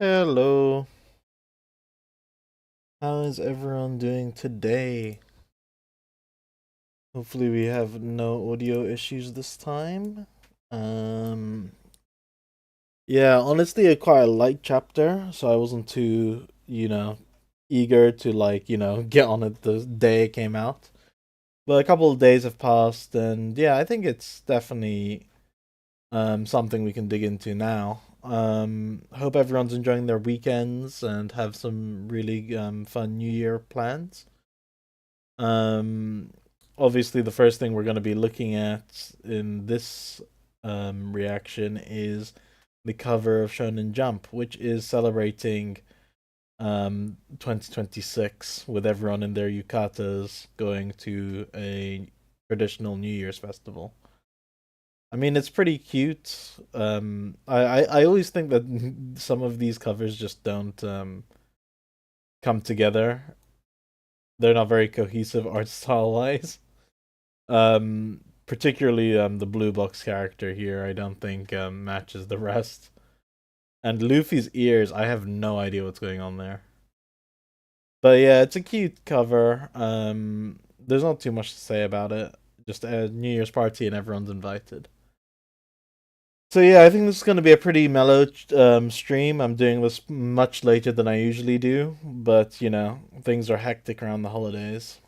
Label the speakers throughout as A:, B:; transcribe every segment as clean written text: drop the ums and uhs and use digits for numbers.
A: Hello, how is everyone doing today? Hopefully, we have no audio issues this time. Um, yeah, honestly, quite a light chapter, so I wasn't too, eager to get on it the day it came out. But a couple of days have passed, and yeah, I think it's definitely something we can dig into now. Hope everyone's enjoying their weekends and have some really fun New Year plans. Um, Obviously, the first thing we're going to be looking at in this reaction is the cover of Shonen Jump, which is celebrating 2026 with everyone in their yukatas going to a traditional New Year's festival. I mean, it's pretty cute. I always think that some of these covers just don't come together. They're not very cohesive art style wise. Particularly the blue box character here, I don't think matches the rest. And Luffy's ears, I have no idea what's going on there. But yeah, it's a cute cover. There's not too much to say about it. Just a New Year's party and everyone's invited. So yeah, I think this is going to be a pretty mellow stream. I'm doing this much later than I usually do, but things are hectic around the holidays.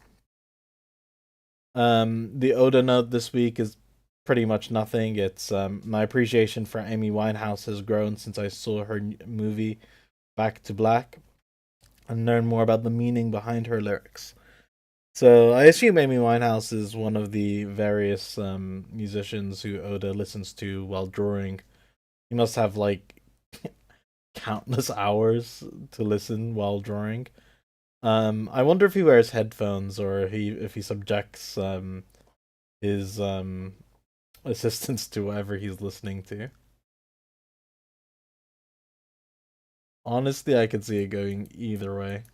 A: The Oda note this week is pretty much nothing. It's my appreciation for Amy Winehouse has grown since I saw her movie Back to Black and learned more about the meaning behind her lyrics. So I assume Amy Winehouse is one of the various musicians who Oda listens to while drawing. He must have like countless hours to listen while drawing. I wonder if he wears headphones or if he subjects his assistance to whatever he's listening to. Honestly, I could see it going either way.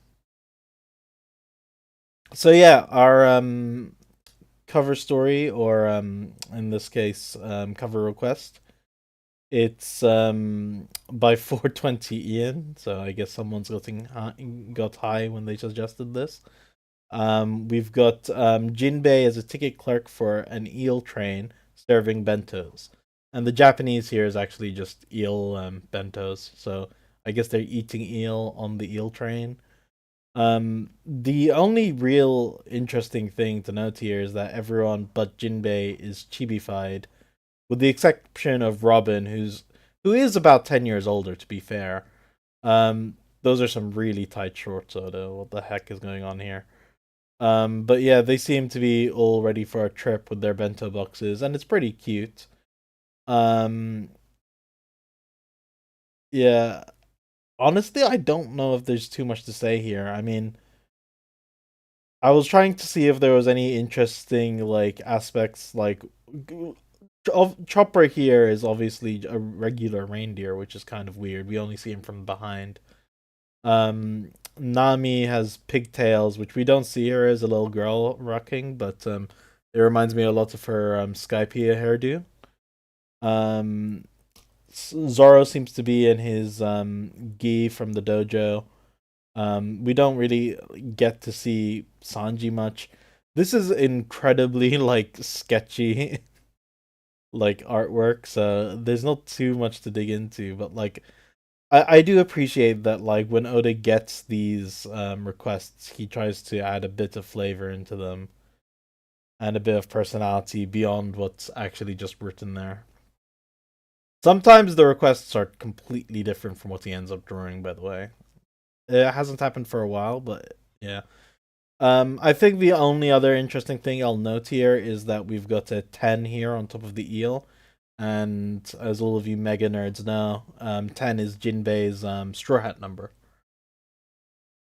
A: So yeah, our cover story, or in this case, cover request. It's by 420 Ian, so I guess someone's got high when they suggested this. We've got Jinbei as a ticket clerk for an eel train serving bentos. And the Japanese here is actually just eel bentos. So I guess they're eating eel on the eel train. The only real interesting thing to note here is that everyone but Jinbei is chibified, with the exception of Robin, who is about 10 years older. To be fair, those are some really tight shorts. Though, what the heck is going on here? But yeah, they seem to be all ready for a trip with their bento boxes, and it's pretty cute. Um, yeah, honestly, I don't know if there's too much to say here. I mean, I was trying to see if there was any interesting aspects. Chopper here is obviously a regular reindeer, which is kind of weird. We only see him from behind. Nami has pigtails, which we don't see her as a little girl rocking, but it reminds me a lot of her Skypiea hairdo. Um, Zoro seems to be in his gi from the dojo. We don't really get to see Sanji much. This is incredibly sketchy artwork, so there's not too much to dig into, but I do appreciate that when Oda gets these requests, he tries to add a bit of flavor into them and a bit of personality beyond what's actually just written there. Sometimes the requests are completely different from what he ends up drawing, by the way. It hasn't happened for a while, but yeah. I think the only other interesting thing I'll note here is that we've got a 10 here on top of the eel. And as all of you mega nerds know, 10 is Jinbei's Straw Hat number.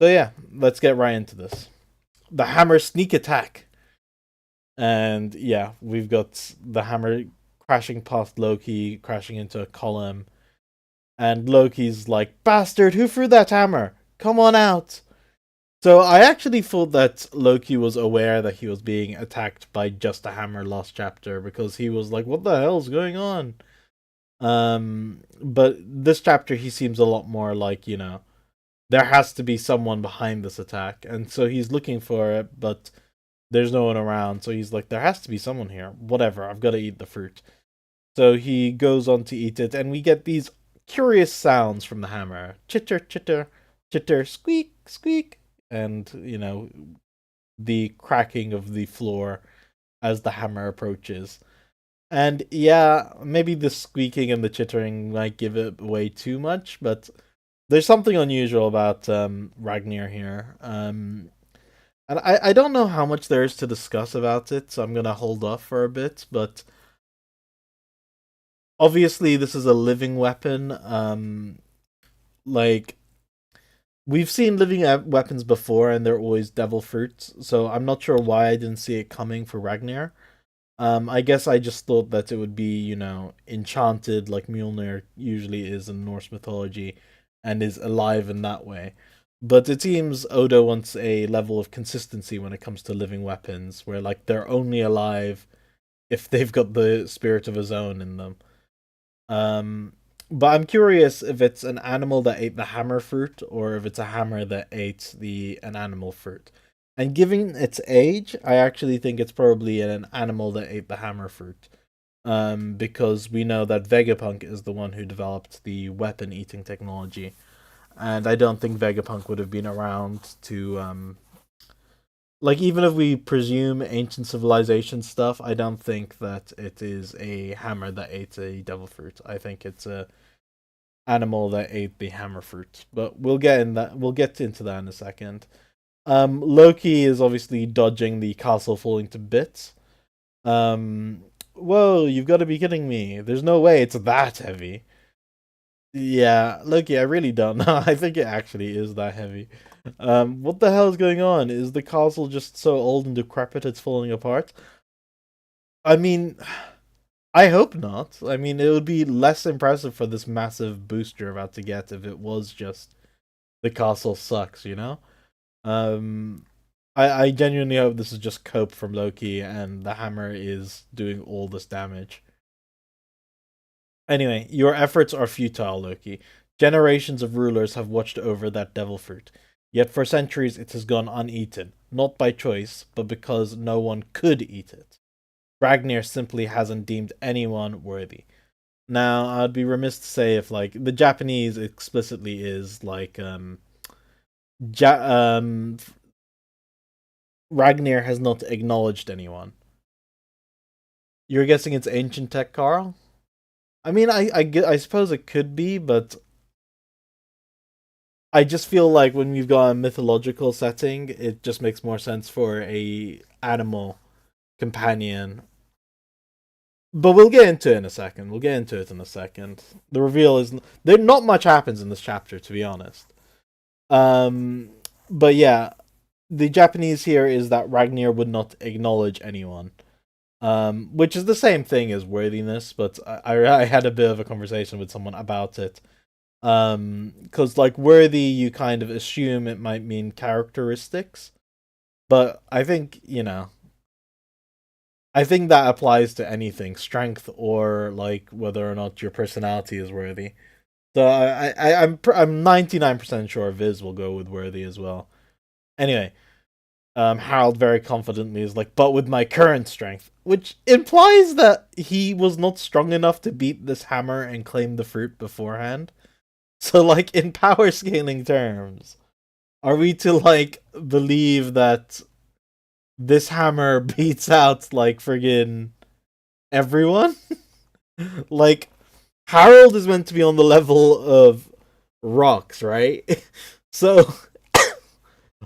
A: So yeah, let's get right into this. The hammer sneak attack. And yeah, we've got the hammer crashing past Loki, crashing into a column. And Loki's like, "Bastard, who threw that hammer? Come on out." So I actually thought that Loki was aware that he was being attacked by just a hammer last chapter, because he was like, "What the hell's going on?" But this chapter he seems a lot more like, there has to be someone behind this attack, and so he's looking for it, but there's no one around. So he's like, there has to be someone here. Whatever, I've got to eat the fruit. So he goes on to eat it, and we get these curious sounds from the hammer: chitter, chitter, chitter, squeak, squeak, and the cracking of the floor as the hammer approaches. And yeah, maybe the squeaking and the chittering might give it away too much, but there's something unusual about Ragnir here. And I don't know how much there is to discuss about it, so I'm gonna hold off for a bit. But obviously, this is a living weapon. Like we've seen living weapons before, and they're always devil fruits. So I'm not sure why I didn't see it coming for Ragnir. I guess I just thought that it would be, enchanted like Mjolnir usually is in Norse mythology and is alive in that way. But it seems Oda wants a level of consistency when it comes to living weapons, where like they're only alive if they've got the spirit of his own in them. Um, but I'm curious if it's an animal that ate the hammer fruit or if it's a hammer that ate the an animal fruit. And given its age, I actually think it's probably an animal that ate the hammer fruit. Because we know that Vegapunk is the one who developed the weapon eating technology, and I don't think Vegapunk would have been around to like, even if we presume ancient civilization stuff, I don't think that it is a hammer that ate a devil fruit. I think it's a animal that ate the hammer fruit. But we'll get into that in a second. Loki is obviously dodging the castle falling to bits. Whoa, you've got to be kidding me. There's no way it's that heavy. Yeah, Loki, I really don't know. I think it actually is that heavy. What the hell is going on? Is the castle just so old and decrepit it's falling apart? I mean, I hope not. I mean, it would be less impressive for this massive boost you're about to get if it was just the castle sucks, you know? Um, I genuinely hope this is just cope from Loki and the hammer is doing all this damage. Anyway, your efforts are futile, Loki. Generations of rulers have watched over that devil fruit. Yet for centuries it has gone uneaten, not by choice, but because no one could eat it. Ragnir simply hasn't deemed anyone worthy. Now, I'd be remiss to say if like the Japanese explicitly is like ja- um Ragnir has not acknowledged anyone. You're guessing it's ancient tech, Carl? I mean, I suppose it could be, but I just feel like when we've got a mythological setting, it just makes more sense for a animal companion. But we'll get into it in a second. We'll get into it in a second. The reveal is there. Not much happens in this chapter, to be honest. Um, but yeah, the Japanese here is that Ragnir would not acknowledge anyone. Which is the same thing as worthiness, but I had a bit of a conversation with someone about it. Because like worthy, you kind of assume it might mean characteristics, but I think that applies to anything, strength or like whether or not your personality is worthy. So I'm 99% sure Viz will go with worthy as well. Anyway, Harold very confidently is like, but with my current strength, which implies that he was not strong enough to beat this hammer and claim the fruit beforehand. So, like, in power scaling terms, are we to, like, believe that this hammer beats out, like, friggin' everyone? Like, Harold is meant to be on the level of rocks, right? So,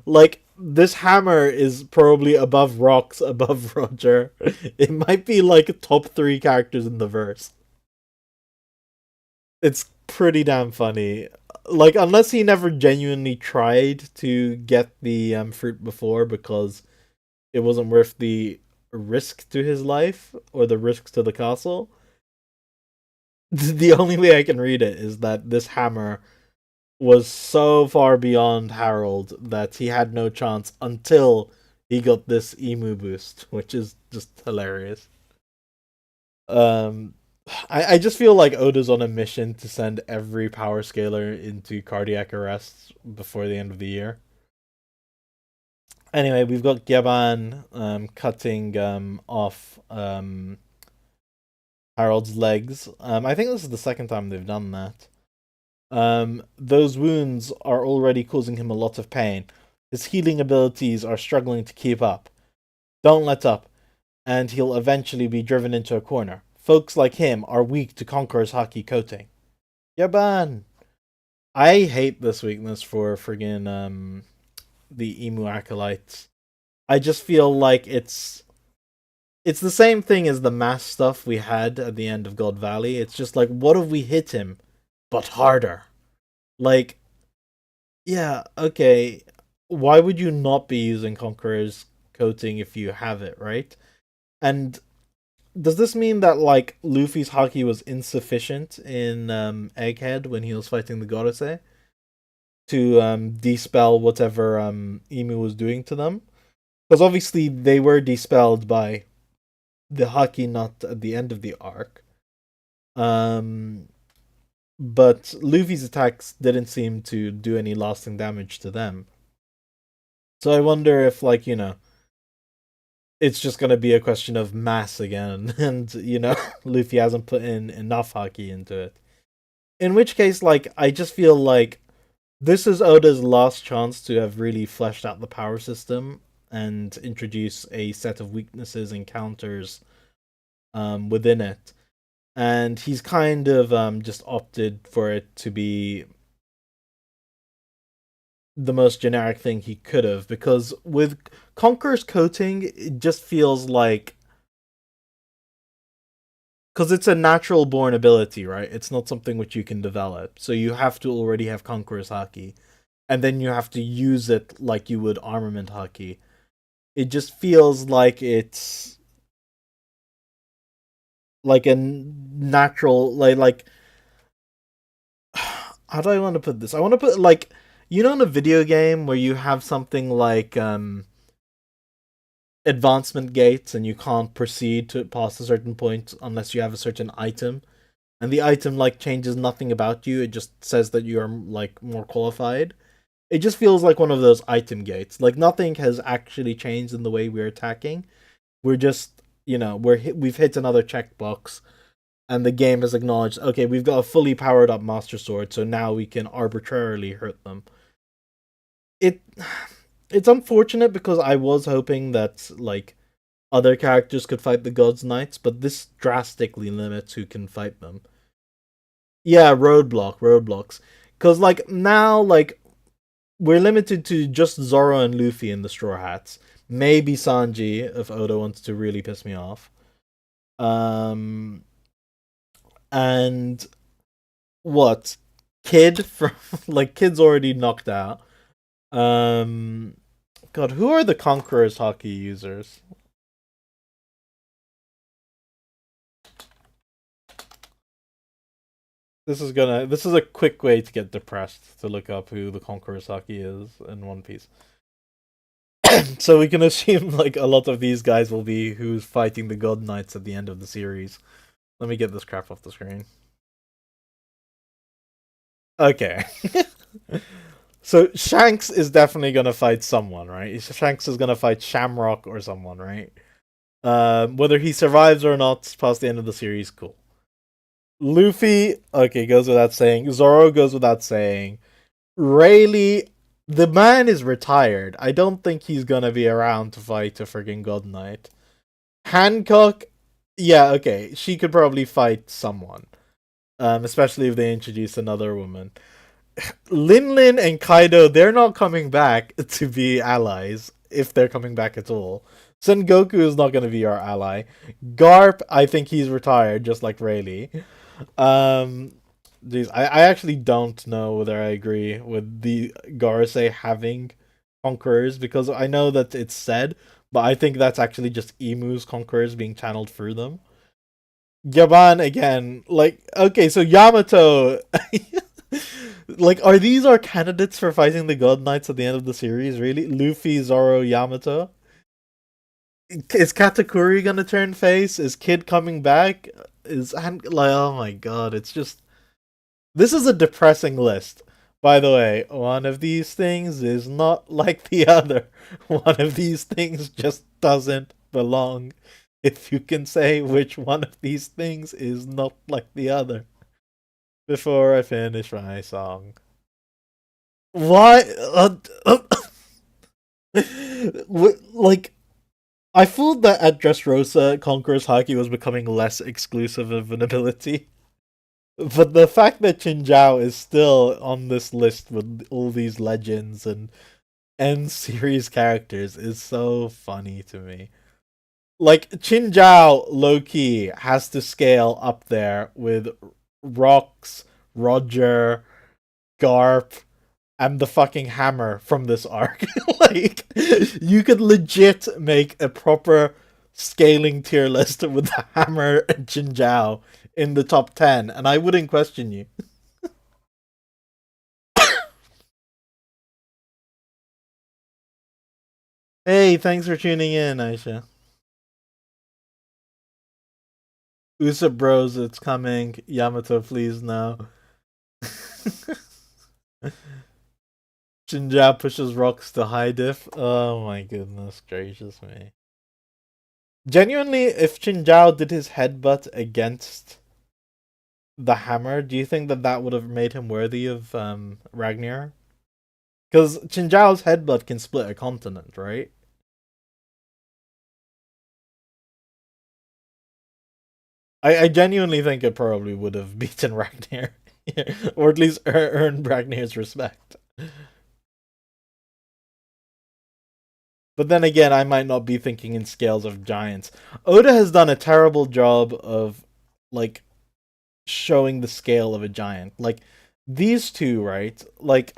A: like, this hammer is probably above rocks, above Roger. It might be, like, top three characters in the verse. It's pretty damn funny. Like, unless he never genuinely tried to get the fruit before because it wasn't worth the risk to his life or the risks to the castle. The only way I can read it is that this hammer was so far beyond Harold that he had no chance until he got this emu boost, which is just hilarious. Um I just feel like Oda's on a mission to send every power scaler into cardiac arrest before the end of the year. Anyway, we've got Gyaban cutting off Harold's legs. I think this is the second time they've done that. Those wounds are already causing him a lot of pain. His healing abilities are struggling to keep up. Don't let up, and he'll eventually be driven into a corner. Folks like him are weak to Conqueror's Haki coating. Yaban! I hate this weakness for friggin' the Emu Acolytes. I just feel like it's the same thing as the mass stuff we had at the end of God Valley. It's just like, what if we hit him, but harder? Like, yeah, okay. Why would you not be using Conqueror's coating if you have it, right? And does this mean that like Luffy's haki was insufficient in Egghead when he was fighting the Gorosei to dispel whatever Emu was doing to them? Because obviously they were dispelled by the haki nut at the end of the arc. But Luffy's attacks didn't seem to do any lasting damage to them. So I wonder if, like, it's just gonna be a question of mass again, and Luffy hasn't put in enough haki into it. In which case, like, I just feel like this is Oda's last chance to have really fleshed out the power system and introduce a set of weaknesses and counters within it. And he's kind of just opted for it to be the most generic thing he could have, because with Conqueror's coating, it just feels like, because it's a natural born ability, right? It's not something which you can develop. So you have to already have Conqueror's Haki, and then you have to use it like you would Armament Haki. It just feels like it's like a natural, like how do I want to put this? I want to put like, in a video game where you have something like advancement gates and you can't proceed to past a certain point unless you have a certain item, and the item like changes nothing about you, it just says that you are like more qualified. It just feels like one of those item gates. Like nothing has actually changed in the way we're attacking. We're just, we've hit another checkbox, and the game has acknowledged, okay, we've got a fully powered up Master Sword, so now we can arbitrarily hurt them. It it's unfortunate because I was hoping that like other characters could fight the Gods Knights, but this drastically limits who can fight them. Yeah, roadblocks. Cause like now, like we're limited to just Zoro and Luffy in the Straw Hats. Maybe Sanji if Oda wants to really piss me off. And what? Kid from like Kid's already knocked out. God, who are the Conqueror's Haki users? This is a quick way to get depressed, to look up who the Conqueror's Haki is in One Piece. So we can assume like a lot of these guys will be who's fighting the God Knights at the end of the series. Let me get this crap off the screen. Okay. So Shanks is definitely gonna fight someone, right? Shanks is gonna fight Shamrock or someone, right? Whether he survives or not past the end of the series, cool. Luffy, okay, goes without saying. Zoro goes without saying. Rayleigh, the man is retired. I don't think he's gonna be around to fight a friggin' God Knight. Hancock, yeah, okay, she could probably fight someone. Especially if they introduce another woman. Lin Lin and Kaido, they're not coming back to be allies, if they're coming back at all. Sengoku is not going to be our ally. Garp, I think he's retired, just like Rayleigh. Geez, I actually don't know whether I agree with the Gorosei having conquerors, because I know that it's said, but I think that's actually just Emu's conquerors being channeled through them. Yaban again, like, okay, so Yamato. Like, are these our candidates for fighting the God Knights at the end of the series? Really? Luffy, Zoro, Yamato? Is Katakuri gonna turn face? Is Kid coming back? is like, oh my god, it's just, this is a depressing list. By the way, one of these things is not like the other. One of these things just doesn't belong. If you can say which one of these things is not like the other before I finish my song. Why? Like, I thought that at Dressrosa, Conqueror's Haki was becoming less exclusive of an ability. But the fact that Chinjiao is still on this list with all these legends and end series characters is so funny to me. Like, Chinjiao, low key, has to scale up there with Rox, Roger, Garp, and the fucking hammer from this arc. Like, you could legit make a proper scaling tier list with the hammer and Chinjiao in the top 10, and I wouldn't question you. Hey, thanks for tuning in, Aisha. Usopp Bros, it's coming. Yamato, please no. Chinjiao pushes rocks to high diff. Oh my goodness gracious me. Genuinely, if Chinjiao did his headbutt against the hammer, do you think that that would have made him worthy of Ragnar? Because Chinjiao's headbutt can split a continent, right? I genuinely think it probably would have beaten Ragnar. Or at least earned Ragnar's respect. But then again, I might not be thinking in scales of giants. Oda has done a terrible job of, like, showing the scale of a giant. Like, these two, right? Like,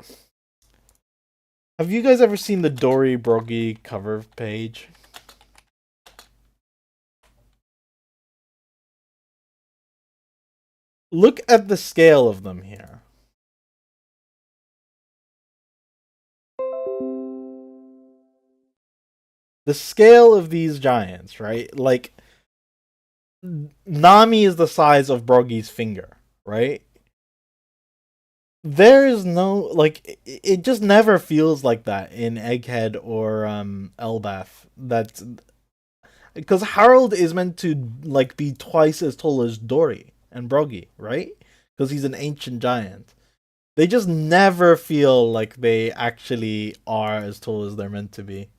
A: have you guys ever seen the Dory Broggy cover page? Look at the scale of them here. The scale of these giants, right? Like, Nami is the size of Broggy's finger, right? There is no, like, it just never feels like that in Egghead or Elbaf. That's because Harold is meant to, like, be twice as tall as Dory and Broggy, right? Because he's an ancient giant. They just never feel like they actually are as tall as they're meant to be.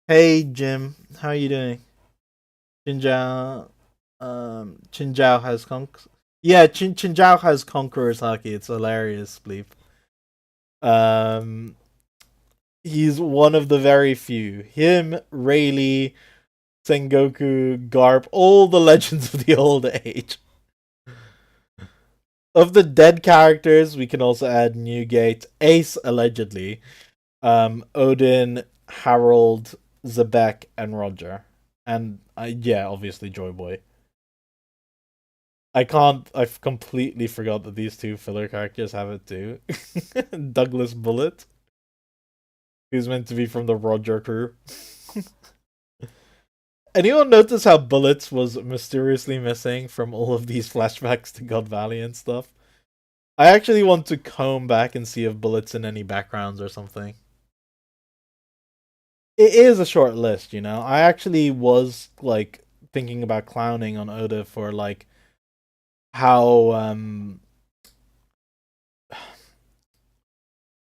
A: Hey Jim, how are you doing? Chinjiao, Chinjiao has Yeah, Chinjiao has Conqueror's Haki. It's hilarious, Bleep. Um, he's one of the very few. Him, Rayleigh, Sengoku, Garp, all the legends of the old age. Of the dead characters, we can also add Newgate, Ace allegedly, Odin, Harold, Zebek, and Roger, and yeah, obviously Joy Boy. I can't. I've completely forgot that these two filler characters have it too. Douglas Bullet, who's meant to be from the Roger crew. Anyone notice how Bullets was mysteriously missing from all of these flashbacks to God Valley and stuff? I actually want to comb back and see if Bullets in any backgrounds or something. It is a short list, you know. I actually was, like, thinking about clowning on Oda for, like, how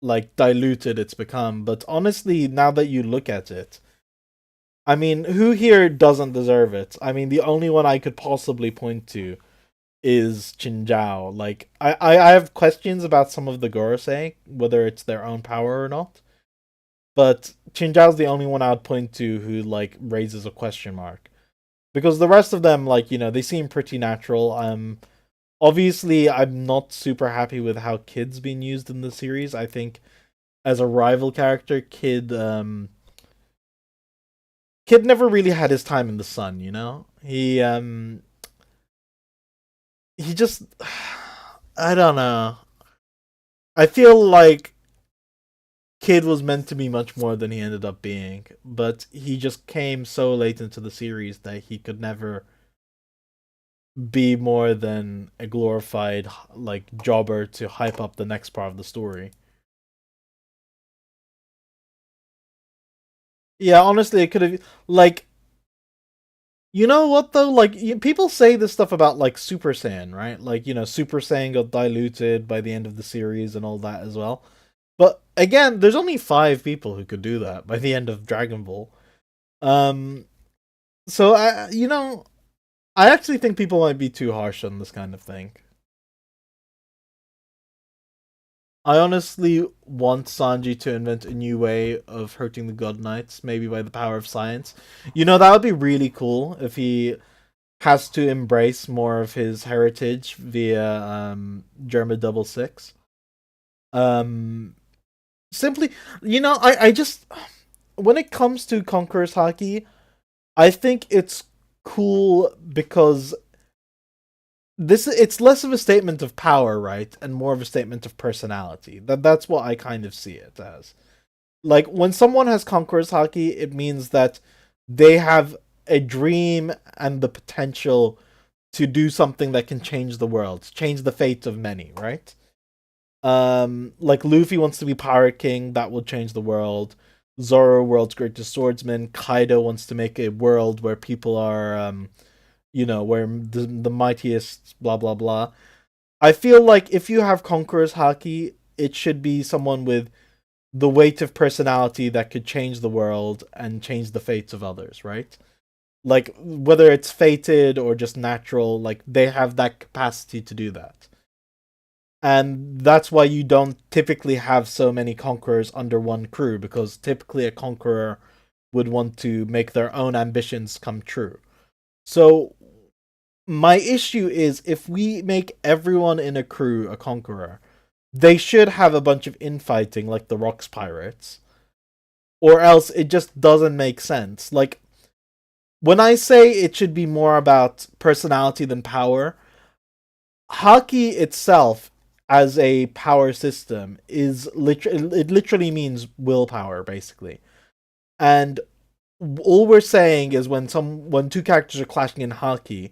A: like diluted it's become, but honestly, now that you look at it, I mean, who here doesn't deserve it? I mean, the only one I could possibly point to is Chinjiao. Like, I have questions about some of the Gorosei, whether it's their own power or not. But Chinjiao's the only one I would point to who, like, raises a question mark. Because the rest of them, like, you know, they seem pretty natural. Obviously, I'm not super happy with how Kid's been used in the series. I think as a rival character, Kid never really had his time in the sun, you know? He just I don't know. I feel like Kid was meant to be much more than he ended up being, but he just came so late into the series that he could never be more than a glorified like jobber to hype up the next part of the story. Yeah, honestly, it could have like you know what though? Like people say this stuff about like Super Saiyan, right? Like Super Saiyan got diluted by the end of the series and all that as well. But again, there's only 5 people who could do that by the end of Dragon Ball. Um, so I actually think people might be too harsh on this kind of thing. I honestly want Sanji to invent a new way of hurting the God Knights, maybe by the power of science. That would be really cool if he has to embrace more of his heritage via Germa Double Six. Um, simply, I just when it comes to Conqueror's Haki, I think it's cool because it's less of a statement of power, right, and more of a statement of personality. That's what I kind of see it as. Like when someone has Conqueror's Haki, it means that they have a dream and the potential to do something that can change the world, change the fate of many, right? Like Luffy wants to be Pirate King, that will change the world. Zoro, world's greatest swordsman. Kaido wants to make a world where people are, where the mightiest, blah blah blah. I feel like if you have Conqueror's Haki, it should be someone with the weight of personality that could change the world and change the fates of others, right? Like whether it's fated or just natural, like they have that capacity to do that. And that's why you don't typically have so many conquerors under one crew, because typically a conqueror would want to make their own ambitions come true. So my issue is if we make everyone in a crew a conqueror, they should have a bunch of infighting like the Rocks Pirates, or else it just doesn't make sense. Like when I say it should be more about personality than power, Haki itself as a power system is it literally means willpower basically. And all we're saying is when two characters are clashing in Haki,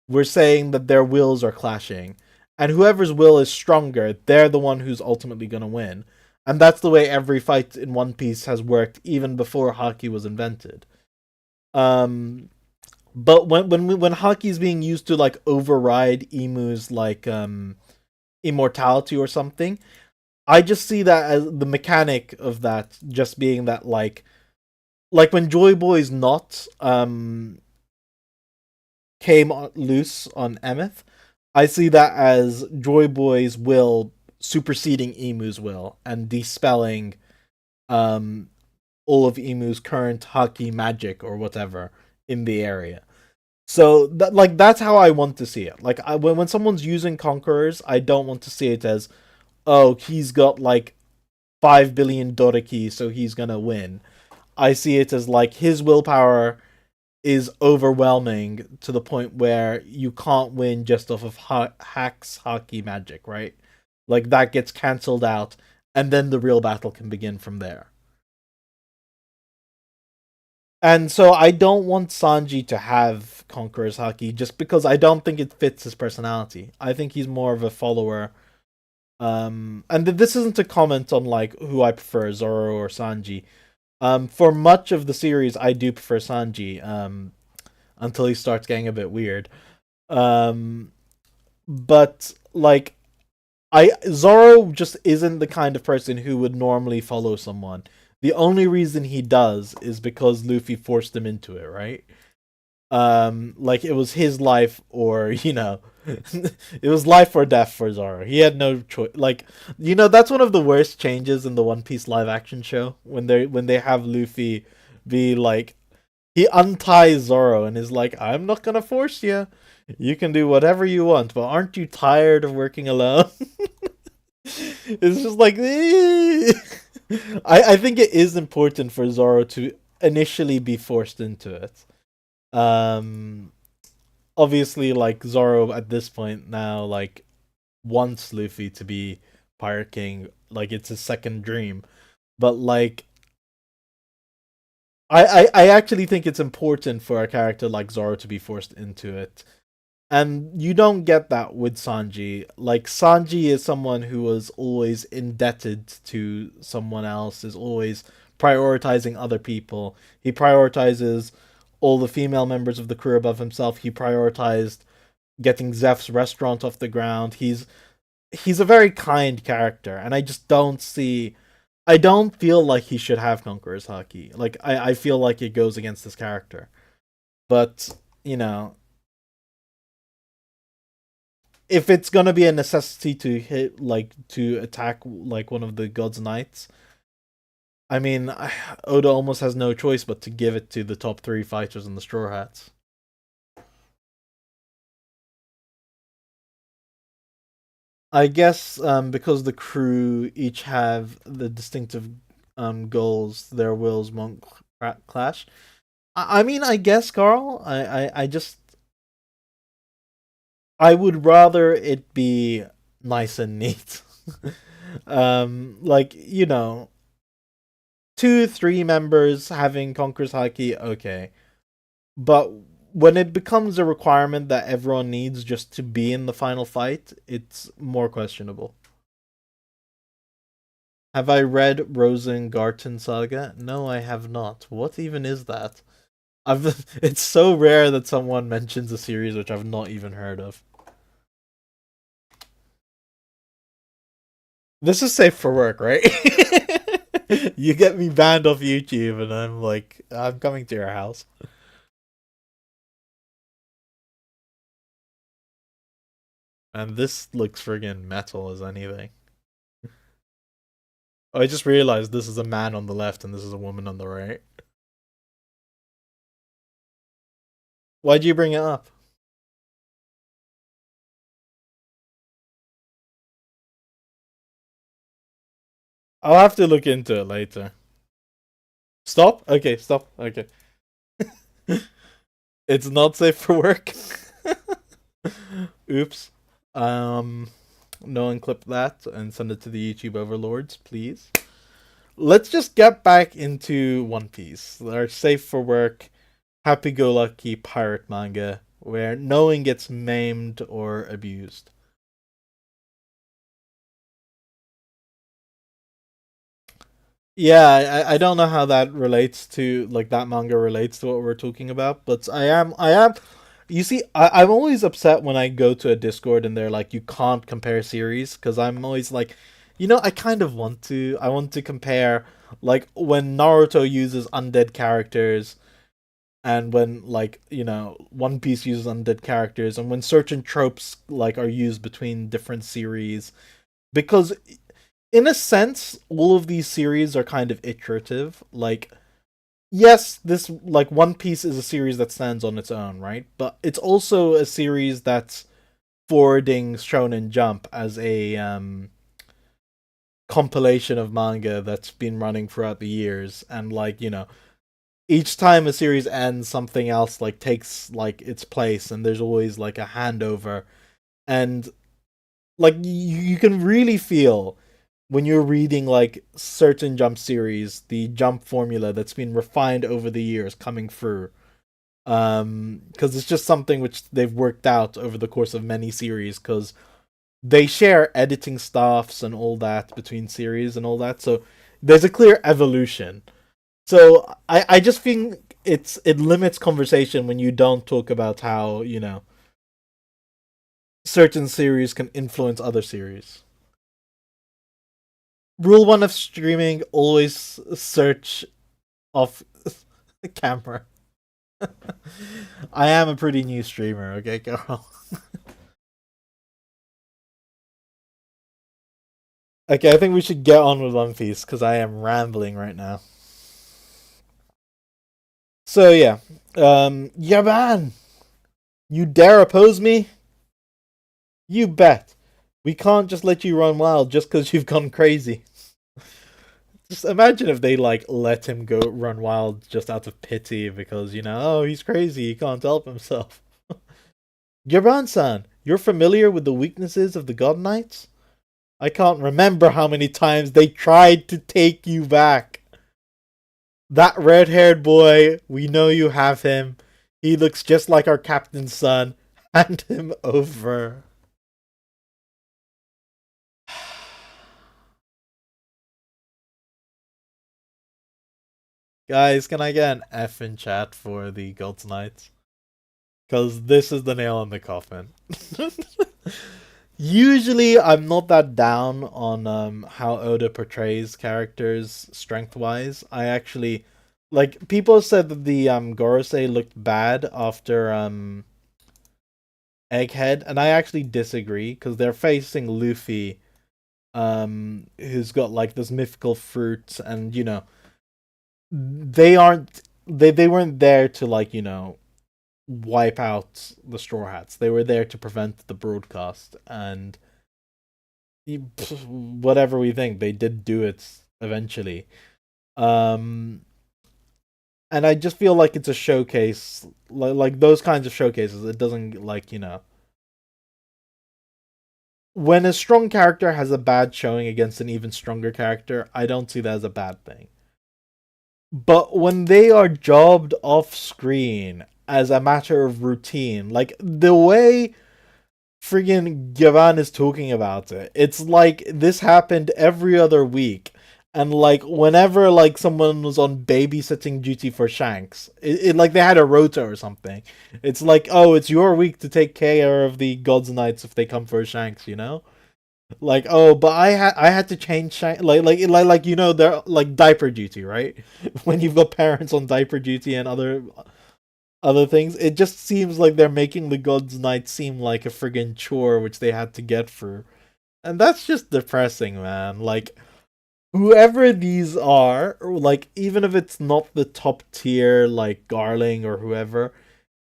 A: we're saying that their wills are clashing, and whoever's will is stronger, they're the one who's ultimately going to win. And that's the way every fight in One Piece has worked even before Haki was invented. Um but when Haki is being used to like override Emu's like immortality or something, I just see that as the mechanic of that just being that like when Joy Boy's knot came loose on Emeth, I see that as Joy Boy's will superseding Emu's will and dispelling um all of Emu's current Haki magic or whatever in the area. So that's how I want to see it. Like when someone's using conquerors, I don't want to see it as, oh, he's got like 5 billion Doriki, so he's gonna win. I see it as like his willpower is overwhelming to the point where you can't win just off of Hack's Haki magic, right? Like that gets cancelled out, and then the real battle can begin from there. And so I don't want Sanji to have Conqueror's Haki just because I don't think it fits his personality. I think he's more of a follower. And this isn't a comment on like who I prefer, Zoro or Sanji. For much of the series, I do prefer Sanji. Until he starts getting a bit weird. Um, but like Zoro just isn't the kind of person who would normally follow someone. The only reason he does is because Luffy forced him into it, right? Like it was his life or it was life or death for Zoro. He had no choice. Like that's one of the worst changes in the One Piece live action show when they have Luffy be like, he unties Zoro and is like, I'm not gonna force you. You can do whatever you want, but aren't you tired of working alone? It's just like I think it is important for Zoro to initially be forced into it. Um Obviously like Zoro at this point now like wants Luffy to be Pirate King, like it's his second dream. But like I actually think it's important for a character like Zoro to be forced into it. And you don't get that with Sanji. Like, Sanji is someone who was always indebted to someone else, is always prioritizing other people. He prioritizes all the female members of the crew above himself. He prioritized getting Zeph's restaurant off the ground. He's a very kind character, and I just don't see. I don't feel like he should have Conqueror's Haki. Like, I feel like it goes against his character. But, you know, if it's gonna be a necessity to hit, like, to attack like one of the god's knights, I mean, Oda almost has no choice but to give it to the top three fighters in the Straw Hats. I guess because the crew each have the distinctive goals, their wills won't clash. I mean, I guess, Carl. I just I would rather it be nice and neat. Like, you know, two, three members having Conqueror's Haki, okay. But when it becomes a requirement that everyone needs just to be in the final fight, it's more questionable. Have I read Rosengarten Saga? No, I have not. What even is that? I've it's so rare that someone mentions a series which I've not even heard of. This is safe for work, right? You get me banned off YouTube and I'm like, I'm coming to your house. And this looks friggin' metal as anything. Oh, I just realized this is a man on the left and this is a woman on the right. Why'd you bring it up? I'll have to look into it later. Stop? Okay, stop. Okay. It's not safe for work. Oops. Um, no one clip that and send it to the YouTube overlords, please. Let's just get back into One Piece. Our safe for work, happy go lucky pirate manga where no one gets maimed or abused. Yeah, I don't know how that relates to, like, that manga relates to what we're talking about, but I am you see, I'm always upset when I go to a Discord and they're like, you can't compare series, because I'm always like, I kind of want to. I want to compare, like, when Naruto uses undead characters, and when, like, One Piece uses undead characters, and when certain tropes, like, are used between different series, because in a sense, all of these series are kind of iterative. Like, yes, this, like, One Piece is a series that stands on its own, right? But it's also a series that's forwarding Shonen Jump as a compilation of manga that's been running throughout the years, and, like, each time a series ends, something else, like, takes, like, its place, and there's always, like, a handover, and, like, you can really feel when you're reading, like, certain Jump series, the Jump formula that's been refined over the years coming through. Because it's just something which they've worked out over the course of many series. Because they share editing staffs and all that between series and all that, so there's a clear evolution. So I just think it limits conversation when you don't talk about how certain series can influence other series. Rule one of streaming: always search off camera. I am a pretty new streamer, okay, Carl? Okay, I think we should get on with One Piece because I am rambling right now. So yeah, Yaban, you dare oppose me? You bet. We can't just let you run wild just because you've gone crazy. Just imagine if they, like, let him go run wild just out of pity because oh, he's crazy, he can't help himself. Yaban-san, you're familiar with the weaknesses of the God Knights? I can't remember how many times they tried to take you back. That red haired boy, we know you have him. He looks just like our captain's son. hand him over. Guys, can I get an F in chat for the Gods Knights? Because this is the nail in the coffin. Usually, I'm not that down on how Oda portrays characters strength wise. I actually like people said that the Gorosei looked bad after Egghead, and I actually disagree because they're facing Luffy, who's got like this mythical fruit, and they aren't they weren't there to like wipe out the Straw Hats. They were there to prevent the broadcast, and whatever we think, they did do it eventually. Um, and I just feel like it's a showcase, like those kinds of showcases. It doesn't like when a strong character has a bad showing against an even stronger character. I don't see that as a bad thing. But when they are jobbed off screen as a matter of routine, like the way friggin' Gavan is talking about it, it's like this happened every other week. And like whenever like someone was on babysitting duty for Shanks, it like they had a rota or something. It's like, oh, it's your week to take care of the Gods Knights if they come for Shanks, you know? Like, oh, but I had to change like they're like diaper duty, right? When you've got parents on diaper duty and other things, it just seems like they're making the God's Night seem like a friggin' chore which they had to get through. And that's just depressing, man. Like whoever these are, like even if it's not the top tier like Garling or whoever,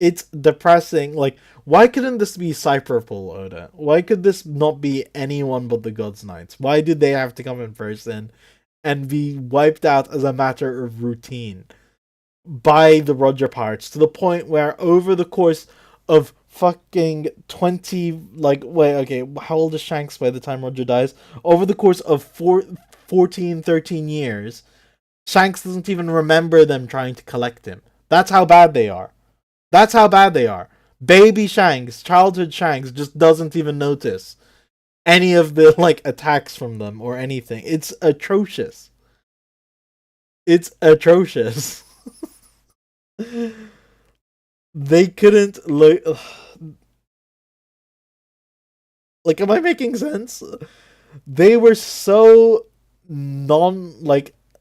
A: it's depressing. Like, why couldn't this be Cypherpole Oda? Why could this not be anyone but the Gods Knights? Why did they have to come in first and be wiped out as a matter of routine by the Roger Pirates to the point where over the course of fucking 20, like, wait, okay, how old is Shanks by the time Roger dies? Over the course of 14, 13 years, Shanks doesn't even remember them trying to collect him. That's how bad they are. That's how bad they are. Baby Shanks, childhood Shanks, just doesn't even notice any of the like attacks from them or anything. It's atrocious. It's atrocious. They couldn't look. Like, am I making sense? They were so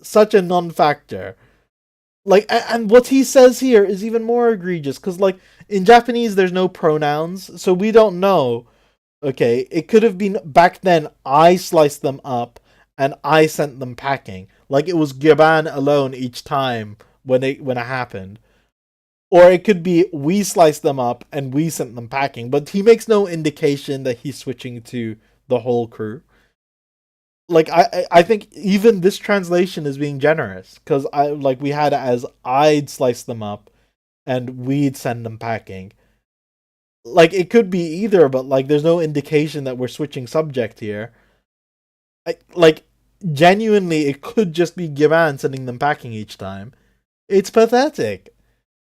A: such a non-factor. Like, and what he says here is even more egregious because like in Japanese there's no pronouns, so we don't know. Okay, it could have been back then I sliced them up and I sent them packing. Like it was Giban alone each time when it happened. Or it could be we sliced them up and we sent them packing, but he makes no indication that he's switching to the whole crew. Like I think even this translation is being generous because I like we had it as I'd slice them up and we'd send them packing. Like it could be either, but like there's no indication that we're switching subject here. Like genuinely, it could just be Givan sending them packing each time. It's pathetic.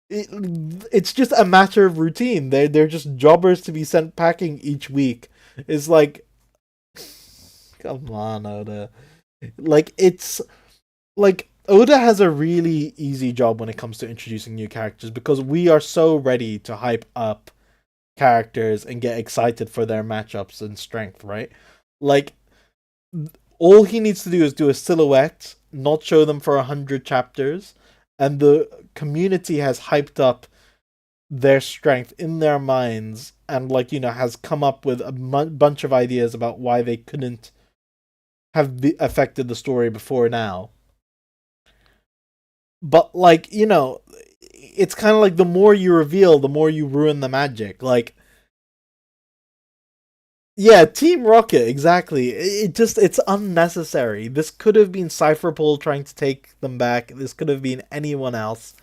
A: It's just a matter of routine. They're just jobbers to be sent packing each week. It's like, come on, Oda. Like it's like Oda has a really easy job when it comes to introducing new characters because we are so ready to hype up characters and get excited for their matchups and strength, right? Like all he needs to do is do a silhouette, not show them for 100 chapters, and the community has hyped up their strength in their minds and like has come up with a bunch of ideas about why they couldn't have affected the story before now. But like it's kind of like the more you reveal, the more you ruin the magic. Like, yeah, Team Rocket, exactly. It's unnecessary. This could have been Cypherpole trying to take them back. This could have been anyone else.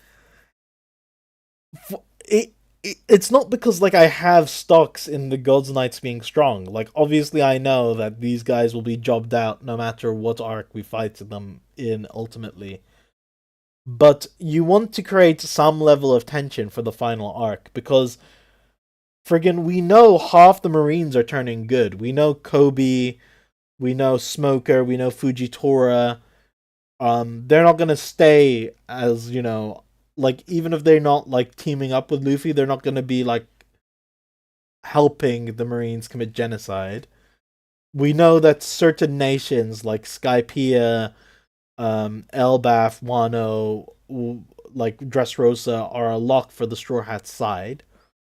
A: It's not because like I have stocks in the Gods Knights being strong. Like obviously I know that these guys will be jobbed out no matter what arc we fight them in ultimately. But you want to create some level of tension for the final arc because Friggin', we know half the Marines are turning good. We know Kobe, we know Smoker, we know Fujitora. They're not gonna stay as, like, even if they're not like teaming up with Luffy, they're not gonna be like helping the Marines commit genocide. We know that certain nations like Skypiea, Elbaf, Wano, like Dressrosa are a lock for the Straw Hat side.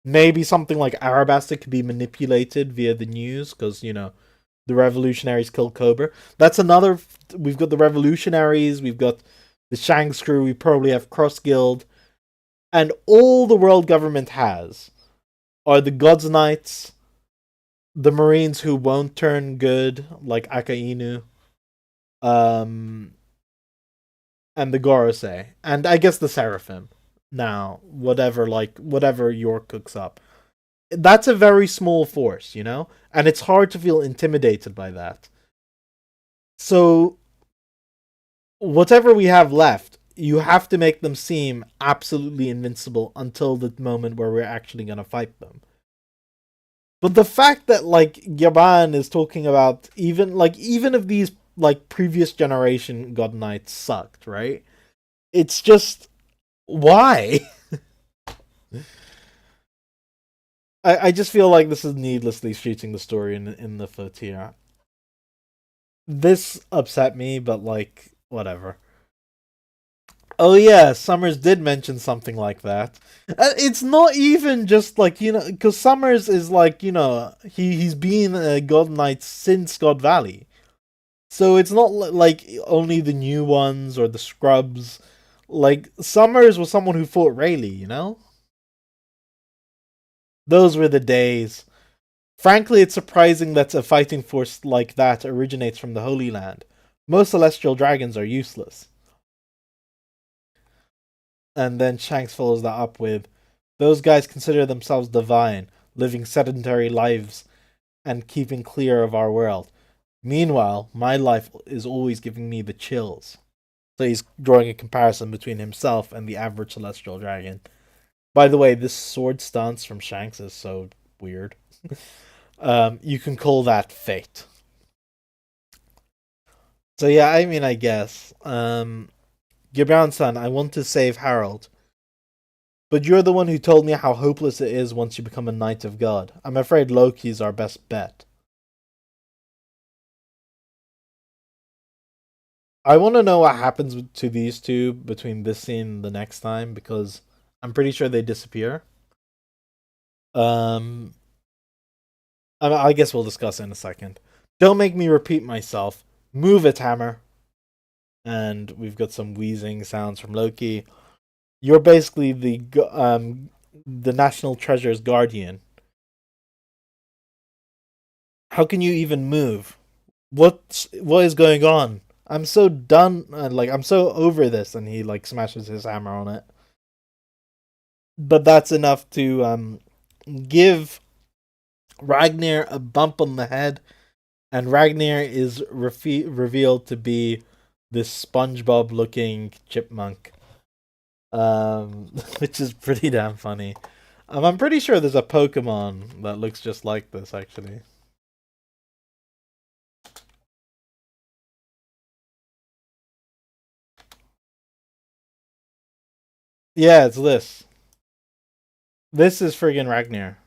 A: Maybe something like Arabasta could be manipulated via the news because, the revolutionaries killed Cobra. That's another. We've got the revolutionaries, we've got the Shanks crew, we probably have Cross Guild, and all the world government has are the Gods Knights, the Marines who won't turn good, like Akainu, um, and the Gorosei, and I guess the Seraphim. Now, whatever York cooks up, that's a very small force, and it's hard to feel intimidated by that. So, whatever we have left, you have to make them seem absolutely invincible until the moment where we're actually gonna fight them. But the fact that like Yaban is talking about even if these like previous generation God Knights sucked, right? It's just why? I just feel like this is needlessly shooting the story in the foot here. This upset me, but like whatever. Oh yeah, Summers did mention something like that. It's not even just like because Summers is like he's been a God Knight since God Valley, so it's not like only the new ones or the scrubs. Like Summers was someone who fought Rayleigh. Those were the days. Frankly, it's surprising that a fighting force like that originates from the Holy Land. Most celestial dragons are useless. And then Shanks follows that up with, those guys consider themselves divine, living sedentary lives and keeping clear of our world. Meanwhile, my life is always giving me the chills. So he's drawing a comparison between himself and the average celestial dragon. By the way, this sword stance from Shanks is so weird. You can call that fate. So yeah, I mean, I guess. Gibran-san, I want to save Harold. But you're the one who told me how hopeless it is once you become a Knight of God. I'm afraid Loki's our best bet. I want to know what happens to these two between this scene and the next time, because I'm pretty sure they disappear. Um, I guess we'll discuss it in a second. Don't make me repeat myself. Move it, Hammer. And we've got some wheezing sounds from Loki. You're basically the National Treasure's guardian. How can you even move? What is going on? I'm so done. Like I'm so over this, and he like smashes his hammer on it. But that's enough to give Ragnar a bump on the head, and Ragnar is revealed to be this SpongeBob-looking chipmunk, which is pretty damn funny. I'm pretty sure there's a Pokemon that looks just like this, actually. Yeah, it's this. This is friggin' Ragnar.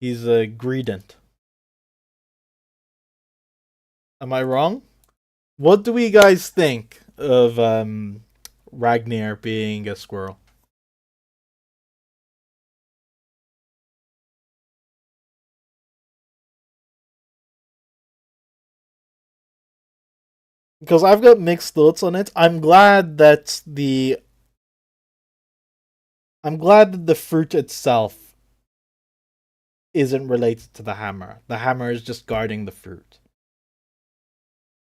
A: He's a Greedent. Am I wrong? What do we guys think of Ragnar being a squirrel? Because I've got mixed thoughts on it. I'm glad that the fruit itself isn't related to the hammer. The hammer is just guarding the fruit.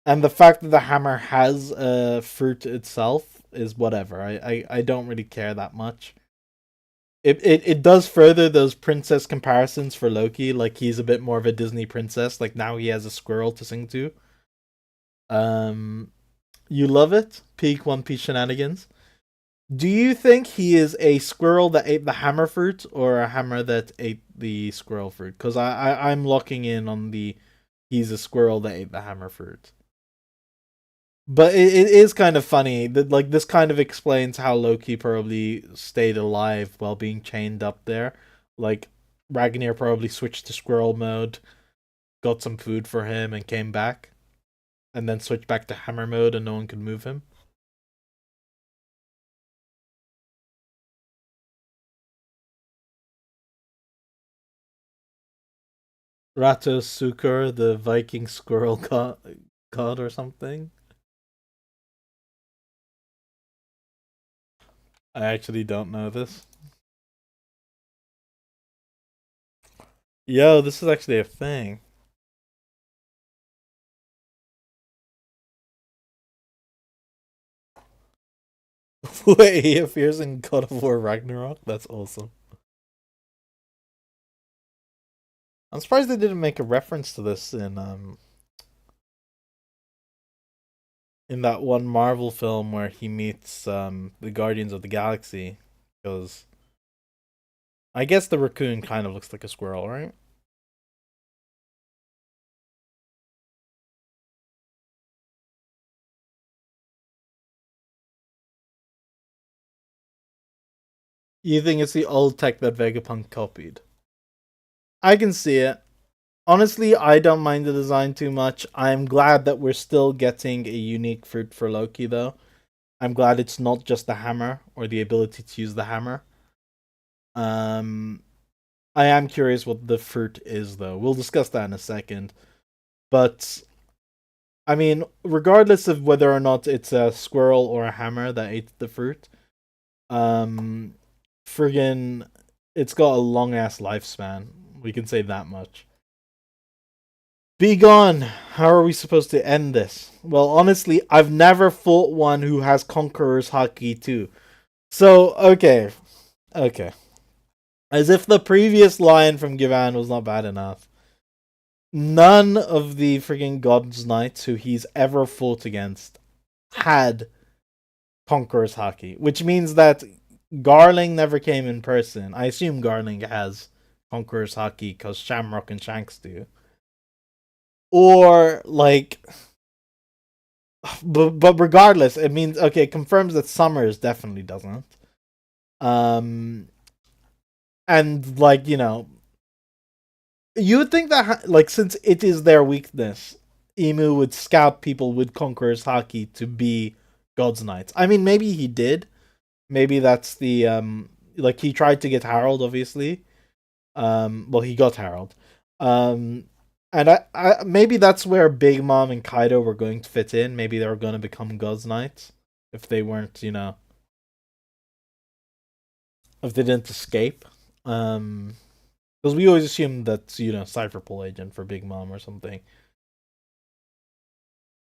A: And the fact that the hammer has a fruit itself is whatever. I don't really care that much. It does further those princess comparisons for Loki. Like he's a bit more of a Disney princess. Like now he has a squirrel to sing to. Um, you love it, peak One Piece shenanigans. Do you think he is a squirrel that ate the hammer fruit or a hammer that ate the squirrel fruit? Because I'm locking in on the he's a squirrel that ate the hammer fruit. But it is kind of funny that like this kind of explains how Loki probably stayed alive while being chained up there. Like Ragnar probably switched to squirrel mode, got some food for him, and came back, and then switched back to hammer mode, and no one could move him. Ratos Sukur, the Viking squirrel god or something. I actually don't know this. Yo, this is actually a thing. Wait, he appears in God of War Ragnarok? That's awesome. I'm surprised they didn't make a reference to this in that one Marvel film where he meets the Guardians of the Galaxy. Because I guess the raccoon kind of looks like a squirrel, right? You think it's the old tech that Vegapunk copied? I can see it. Honestly, I don't mind the design too much. I'm glad that we're still getting a unique fruit for Loki, though. I'm glad it's not just the hammer or the ability to use the hammer. Um, I am curious what the fruit is, though. We'll discuss that in a second. But I mean, regardless of whether or not it's a squirrel or a hammer that ate the fruit, um, friggin', it's got a long ass lifespan. We can say that much. Be gone! How are we supposed to end this? Well, honestly, I've never fought one who has Conqueror's Haki too. So, okay. As if the previous line from Givan was not bad enough. None of the freaking God's Knights who he's ever fought against had Conqueror's Haki, which means that Garling never came in person. I assume Garling has Conqueror's Haki because Shamrock and Shanks do. Or, like, but regardless, it means okay. It confirms that Summers definitely doesn't. Um, and like you would think that like since it is their weakness, Emu would scout people with Conqueror's Haki to be God's Knights. I mean, maybe he did. Maybe that's the like he tried to get Harold, obviously. Well, he got Harold. Um, and I maybe that's where Big Mom and Kaido were going to fit in. Maybe they were going to become God's Knights if they weren't, if they didn't escape. Um, because we always assumed that Cypherpole agent for Big Mom or something.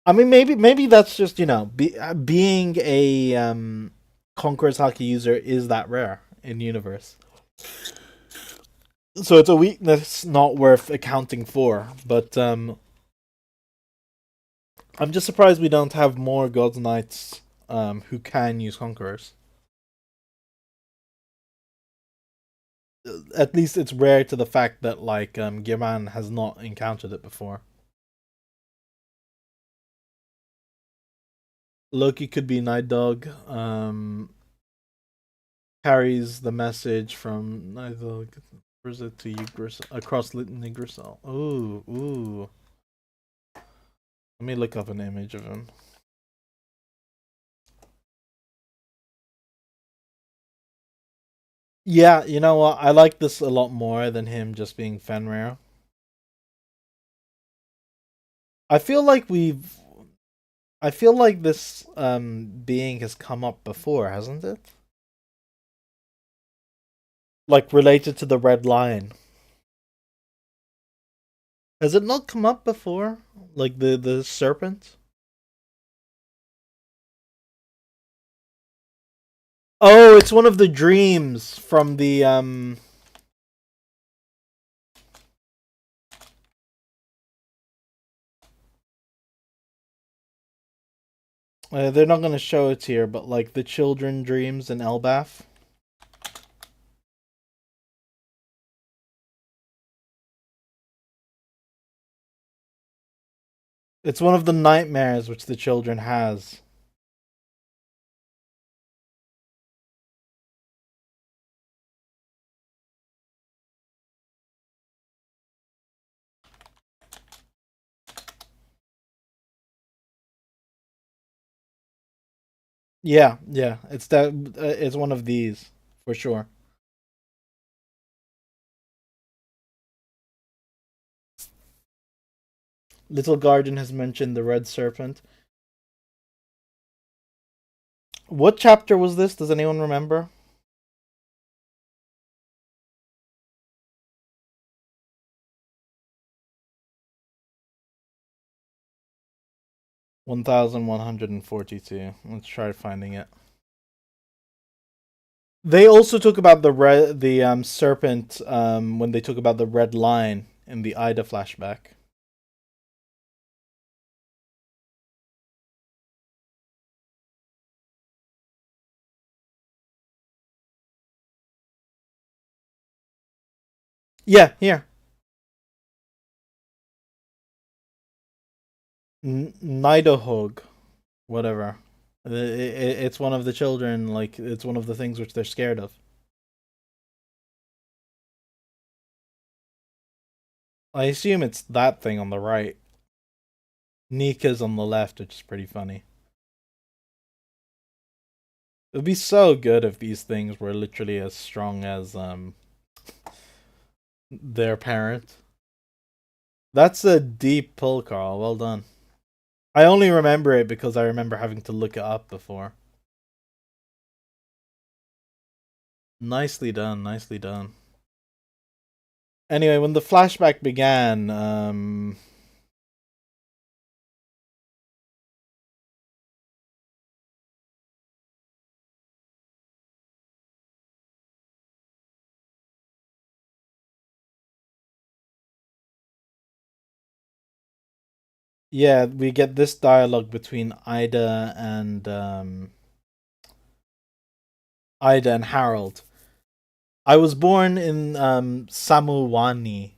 A: I mean, maybe that's just being a Conqueror's Haki user is that rare in universe. So it's a weakness not worth accounting for. But I'm just surprised we don't have more God's Knights who can use Conquerors. At least it's rare to the fact that like Giman has not encountered it before. Loki could be Night Dog. Carries the message from Night Dog. Where's it to Yggdrasil? Across Yggdrasil. Ooh. Let me look up an image of him. Yeah, you know what? I like this a lot more than him just being Fenrir. I feel like we've I feel like this being has come up before, hasn't it? Like related to the Red Lion. Has it not come up before? Like the serpent? Oh, it's one of the dreams from the They're not gonna show it here, but like the children dreams in Elbaf. It's one of the nightmares which the children has. Yeah, yeah. It's that. It's one of these for sure. Little Garden has mentioned the red serpent. What chapter was this? Does anyone remember? 1142. Let's try finding it. They also talk about the serpent when they talk about the red line in the Ida flashback. Yeah, here. Nidohog, whatever. It's one of the children. Like it's one of the things which they're scared of. I assume it's that thing on the right. Nika's on the left, which is pretty funny. It would be so good if these things were literally as strong as their parent. That's a deep pull, Carl. Well done. I only remember it because I remember having to look it up before. Nicely done, nicely done. Anyway, when the flashback began, yeah, we get this dialogue between Ida and Harold. I was born in Samuanai,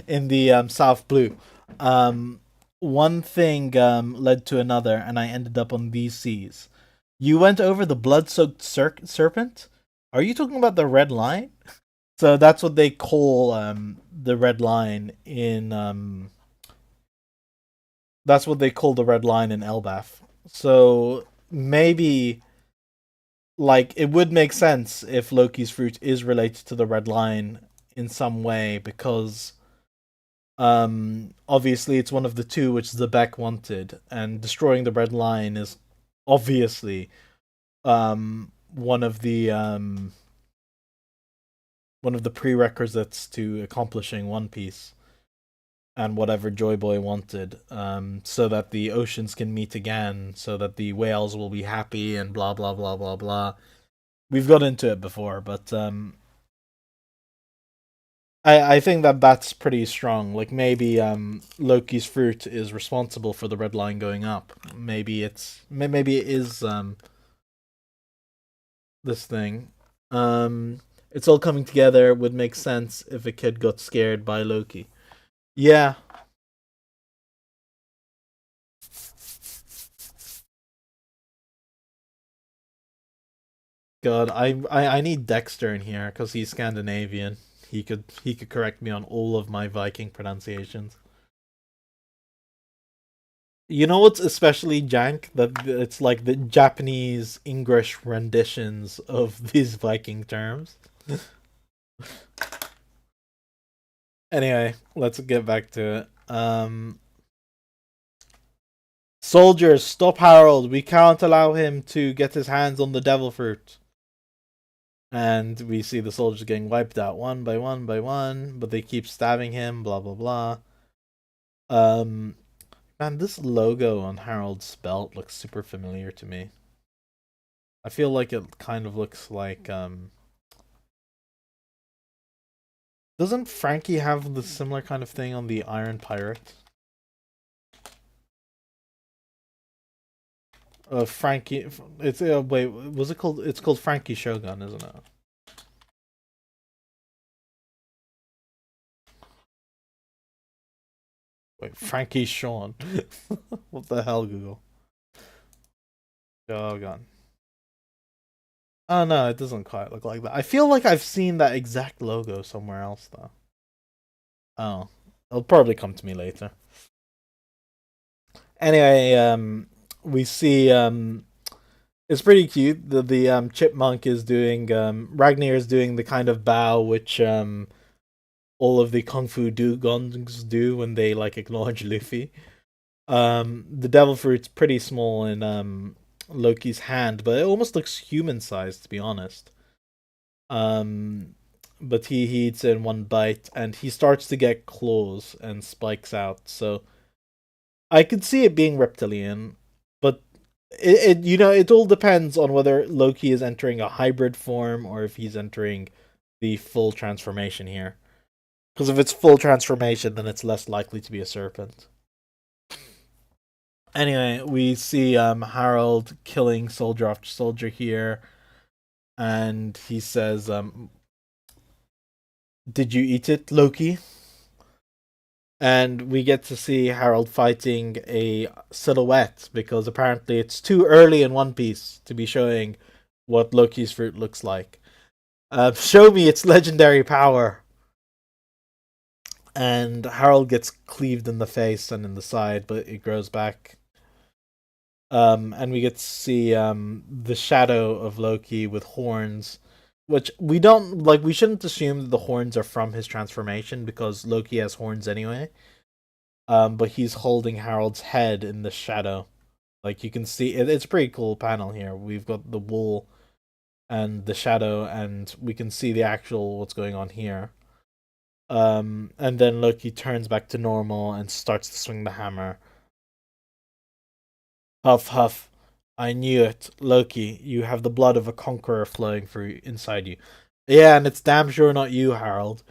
A: in the South Blue. One thing led to another, and I ended up on these seas. You went over the blood-soaked serpent. Are you talking about the red line? So that's what they call the red line in that's what they call the red line in Elbaf. So maybe like it would make sense if Loki's fruit is related to the red line in some way because obviously it's one of the two which Zebek wanted, and destroying the red line is obviously one of the prerequisites to accomplishing One Piece and whatever Joy Boy wanted, so that the oceans can meet again, so that the whales will be happy, and blah blah blah blah blah. We've got into it before, but I think that that's pretty strong. Like maybe Loki's fruit is responsible for the red line going up. Maybe it is this thing. It's all coming together. Would make sense if a kid got scared by Loki. Yeah. God, I need Dexter in here because he's Scandinavian. He could correct me on all of my Viking pronunciations. You know what's especially jank? That it's like the Japanese English renditions of these Viking terms. Anyway, let's get back to it. Soldiers, stop Harold. We can't allow him to get his hands on the devil fruit. And we see the soldiers getting wiped out one by one by one, but they keep stabbing him, blah blah blah. Um Man, this logo on Harold's belt looks super familiar to me. I feel like it kind of looks like doesn't Frankie have the similar kind of thing on the Iron Pirate? Frankie. It's wait, was it called? It's called Frankie Shogun, isn't it? Wait, Frankie Sean. What the hell, Google? Shogun. Oh no, it doesn't quite look like that. I feel like I've seen that exact logo somewhere else though. Oh, it'll probably come to me later. Anyway, we see it's pretty cute. The chipmunk is doing Ragnar is doing the kind of bow which all of the kung fu dugongs do when they like acknowledge Luffy. The devil fruit's pretty small in Loki's hand, but it almost looks human sized to be honest. Um, but he eats it in one bite, and he starts to get claws and spikes out. So I could see it being reptilian, but it all depends on whether Loki is entering a hybrid form or if he's entering the full transformation here. Because if it's full transformation, then it's less likely to be a serpent. Anyway, we see Harold killing soldier after soldier here, and he says, "Did you eat it, Loki?" And we get to see Harold fighting a silhouette because apparently it's too early in One Piece to be showing what Loki's fruit looks like. Show me its legendary power. And Harold gets cleaved in the face and in the side, but it grows back. And we get to see the shadow of Loki with horns, which we don't like. We shouldn't assume that the horns are from his transformation because Loki has horns anyway. But he's holding Harold's head in the shadow. Like you can see, it's a pretty cool panel here. We've got the wool and the shadow, and we can see the actual what's going on here. And then Loki turns back to normal and starts to swing the hammer. Huff, huff. I knew it. Loki, you have the blood of a conqueror flowing through inside you. Yeah, and it's damn sure not you, Harold.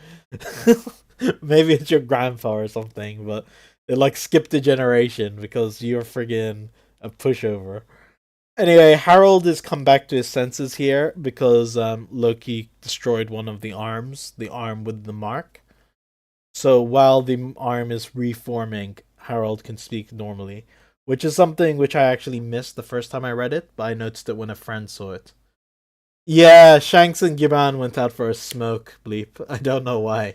A: Maybe it's your grandpa or something, but it like skipped a generation because you're friggin' a pushover. Anyway, Harold has come back to his senses here because Loki destroyed one of the arms, the arm with the mark. So while the arm is reforming, Harold can speak normally, which is something which I actually missed the first time I read it, but I noticed it when a friend saw it. Yeah, Shanks and Giban went out for a smoke, bleep. I don't know why.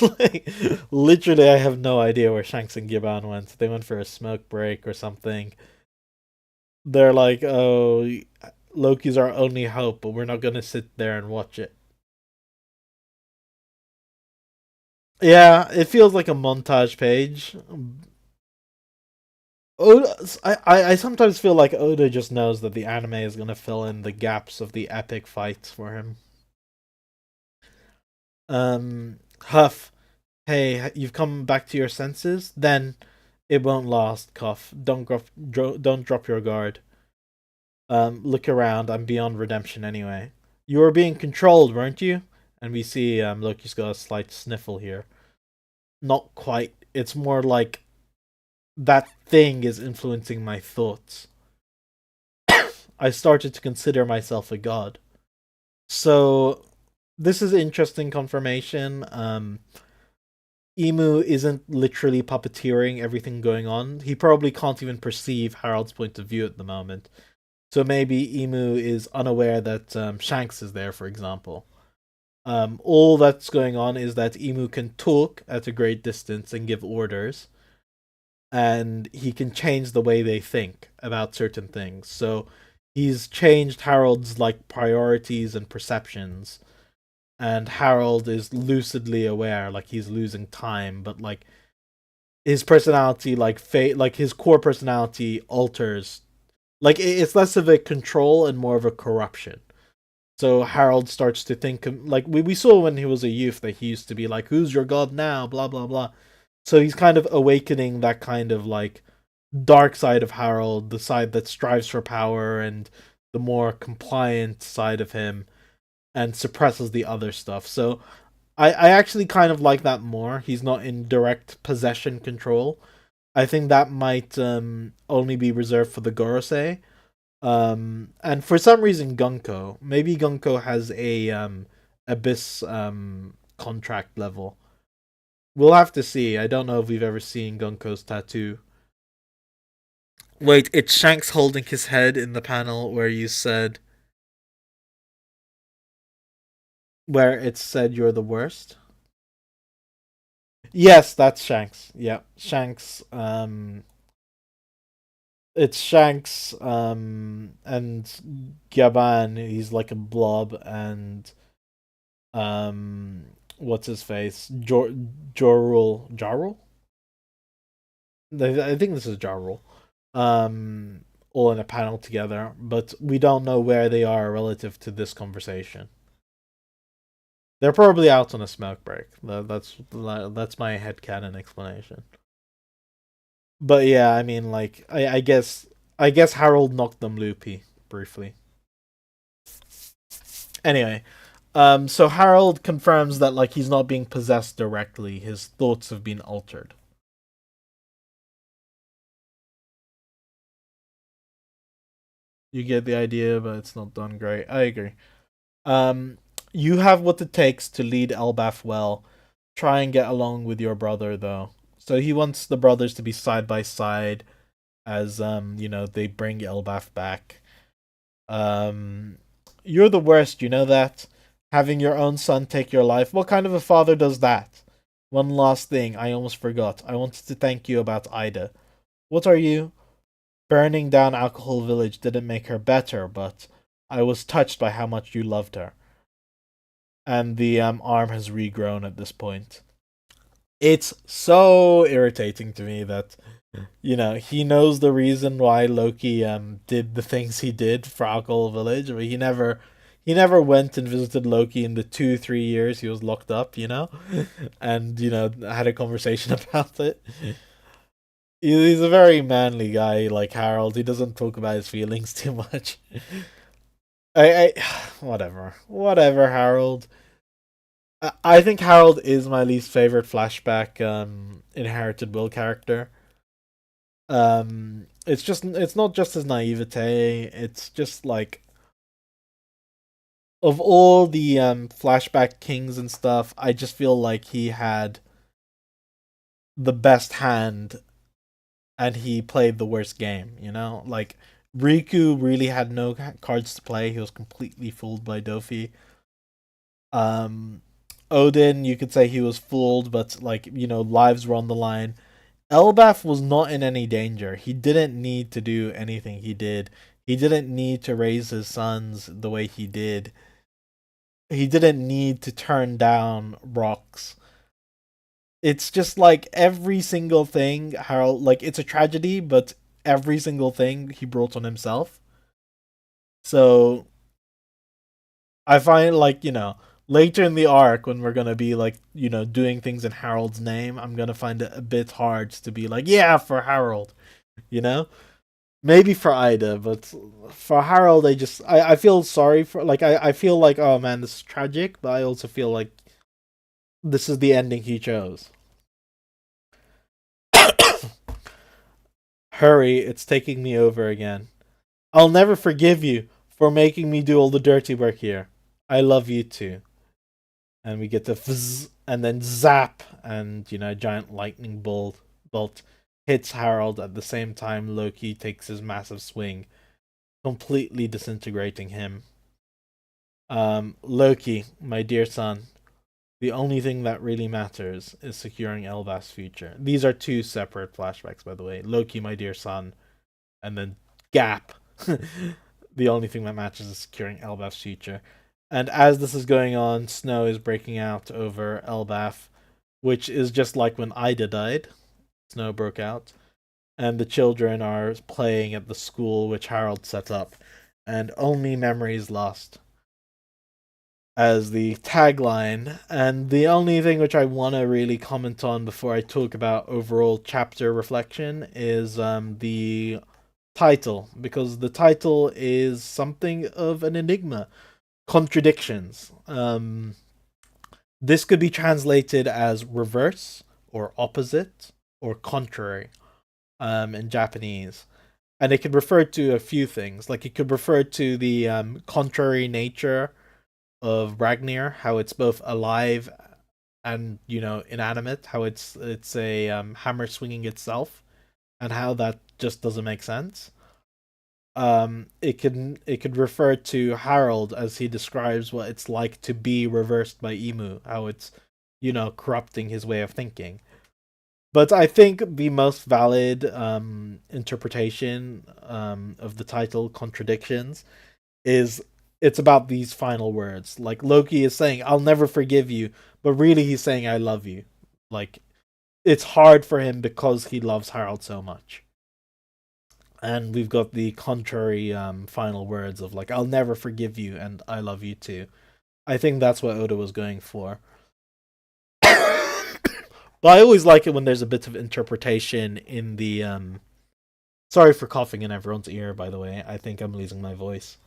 A: Like, literally, I have no idea where Shanks and Giban went. They went for a smoke break or something. They're like, oh, Loki's our only hope, but we're not gonna sit there and watch it. Yeah, it feels like a montage page. Oda, I sometimes feel like Oda just knows that the anime is gonna fill in the gaps of the epic fights for him. Huff, hey, you've come back to your senses? Then it won't last, Cuff. Don't drop your guard. Look around. I'm beyond redemption anyway. You were being controlled, weren't you? And we see Loki's got a slight sniffle here. Not quite. It's more like that thing is influencing my thoughts. I started to consider myself a god. So this is interesting confirmation. Emu isn't literally puppeteering everything going on. He probably can't even perceive Harold's point of view at the moment. So maybe Emu is unaware that Shanks is there, for example. All that's going on is that Emu can talk at a great distance and give orders, and he can change the way they think about certain things. So he's changed Harold's like priorities and perceptions, and Harold is lucidly aware, like he's losing time, but like his personality, like his core personality alters. Like it's less of a control and more of a corruption. So Harold starts to think like we saw when he was a youth that he used to be like, "Who's your god now?" Blah blah blah. So he's kind of awakening that kind of like dark side of Harold, the side that strives for power and the more compliant side of him, and suppresses the other stuff. So I actually kind of like that more. He's not in direct possession control. I think that might only be reserved for the Gorosei. And for some reason, Gunko. Maybe Gunko has a Abyss contract level. We'll have to see. I don't know if we've ever seen Gunko's tattoo. Wait, it's Shanks holding his head in the panel where it said you're the worst. Yes, that's Shanks. Yeah, Shanks. It's Shanks. And Gaban. He's like a blob, and what's his face? Jorul. Jarul. I think this is Jarul. Um, all in a panel together, but we don't know where they are relative to this conversation. They're probably out on a smoke break. That's my headcanon explanation. But yeah, I mean, like, I guess Harold knocked them loopy briefly. Anyway, so Harold confirms that like he's not being possessed directly. His thoughts have been altered. You get the idea, but it's not done great. I agree. Um, you have what it takes to lead Elbaf well. Try and get along with your brother, though. So he wants the brothers to be side by side as they bring Elbaf back. Um, you're the worst, you know that. Having your own son take your life. What kind of a father does that? One last thing, I almost forgot. I wanted to thank you about Ida. What are you? Burning down Alcohol Village didn't make her better, but I was touched by how much you loved her. And the arm has regrown at this point. It's so irritating to me that he knows the reason why Loki did the things he did for Alcohol Village, but he never went and visited Loki in the 2-3 years he was locked up, and had a conversation about it. He's a very manly guy like Harold. He doesn't talk about his feelings too much. I whatever, Harold. I think Harold is my least favorite flashback inherited will character. It's not just his naivete. It's just like of all the flashback kings and stuff, I just feel like he had the best hand and he played the worst game. Like Riku really had no cards to play. He was completely fooled by Dofi. Um, Odin, you could say he was fooled, but like lives were on the line. Elbaf was not in any danger. He didn't need to do anything he did. He didn't need to raise his sons the way he did. He didn't need to turn down rocks. It's just like every single thing, Harold, like it's a tragedy, but every single thing he brought on himself. So I find like, later in the arc when we're gonna be like, doing things in Harold's name, I'm gonna find it a bit hard to be like, yeah, for Harold, you know? Maybe for Ida, but for Harold I feel sorry for like I feel like, oh man, this is tragic, but I also feel like this is the ending he chose. Hurry, it's taking me over again. I'll never forgive you for making me do all the dirty work here. I love you too. And we get the fizz and then zap, and a giant lightning bolt hits Harold at the same time Loki takes his massive swing, completely disintegrating him. Loki, my dear son, the only thing that really matters is securing Elbaf's future. These are two separate flashbacks, by the way. Loki, my dear son, and then Gap. The only thing that matters is securing Elbaf's future. And as this is going on, snow is breaking out over Elbaf, which is just like when Ida died. Snow broke out. And the children are playing at the school which Harold set up. And only memories lost as the tagline. And the only thing which I want to really comment on before I talk about overall chapter reflection is the title, because the title is something of an enigma. Contradictions. This could be translated as reverse or opposite or contrary. in Japanese, and it could refer to a few things. Like it could refer to the contrary nature of Ragnir, how it's both alive and inanimate, how it's a hammer swinging itself, and how that just doesn't make sense. It could refer to Harold as he describes what it's like to be reversed by Emu, how it's corrupting his way of thinking. But I think the most valid interpretation of the title "Contradictions" is it's about these final words. Like Loki is saying, "I'll never forgive you," but really he's saying, "I love you." Like it's hard for him because he loves Harold so much. And we've got the contrary final words of like, "I'll never forgive you," and "I love you too." I think that's what Oda was going for. But I always like it when there's a bit of interpretation in the. Sorry for coughing in everyone's ear, by the way. I think I'm losing my voice.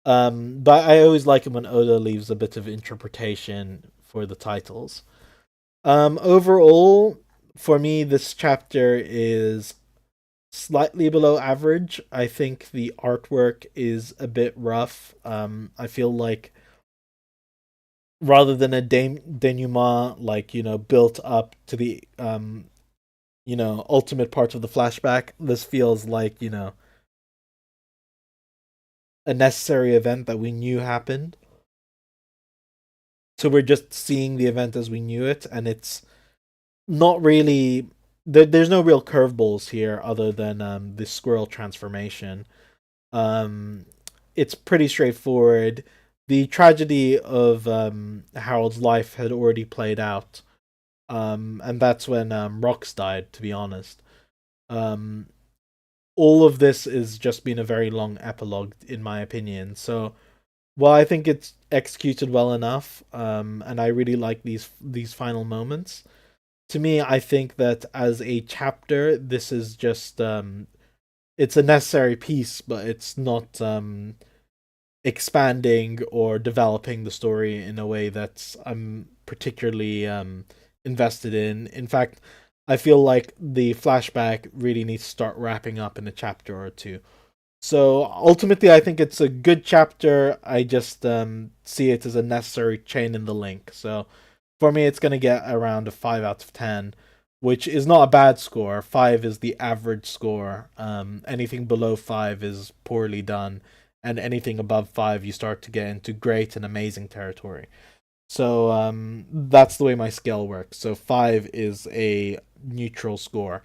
A: But I always like it when Oda leaves a bit of interpretation for the titles. Overall, for me, this chapter is slightly below average. I think the artwork is a bit rough. I feel like rather than a denouement, like built up to the ultimate part of the flashback, this feels like a necessary event that we knew happened. So we're just seeing the event as we knew it, and it's not really. There's no real curveballs here other than the squirrel transformation. Um, it's pretty straightforward. The tragedy of Harold's life had already played out, and that's when Rox died. To be honest, um, all of this has just been a very long epilogue, in my opinion. So, well, I think it's executed well enough, and I really like these final moments. To me, I think that as a chapter, this is just it's a necessary piece, but it's not expanding or developing the story in a way that I'm particularly invested in. In fact, I feel like the flashback really needs to start wrapping up in a chapter or two. So ultimately, I think it's a good chapter. I just see it as a necessary chain in the link. So for me, it's going to get around a 5 out of 10, which is not a bad score. 5 is the average score. Anything below 5 is poorly done, and anything above 5, you start to get into great and amazing territory. So that's the way my scale works. So 5 is a neutral score.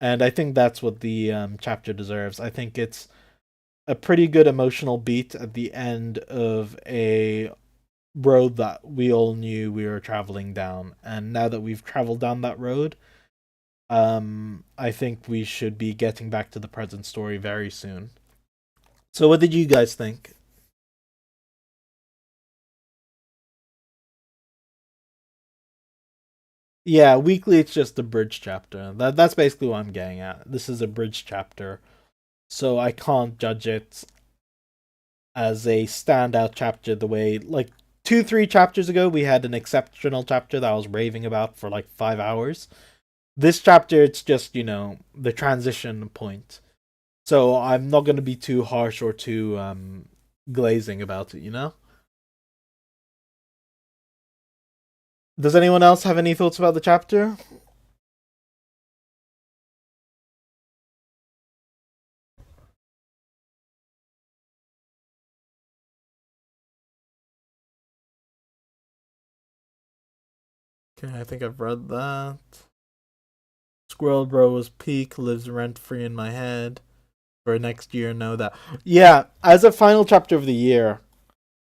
A: And I think that's what the chapter deserves. I think it's a pretty good emotional beat at the end of a road that we all knew we were traveling down. And now that we've traveled down that road, I think we should be getting back to the present story very soon. So, what did you guys think? Yeah, weekly it's just a bridge chapter. That's basically what I'm getting at. This is a bridge chapter, so I can't judge it as a standout chapter the way like 2 3 chapters ago we had an exceptional chapter that I was raving about for like 5 hours. This chapter it's just the transition point. So I'm not gonna be too harsh or too glazing about it. Does anyone else have any thoughts about the chapter? Okay, I think I've read that. Squirrel Bro was peak, lives rent free in my head. For next year, know that. Yeah, as a final chapter of the year,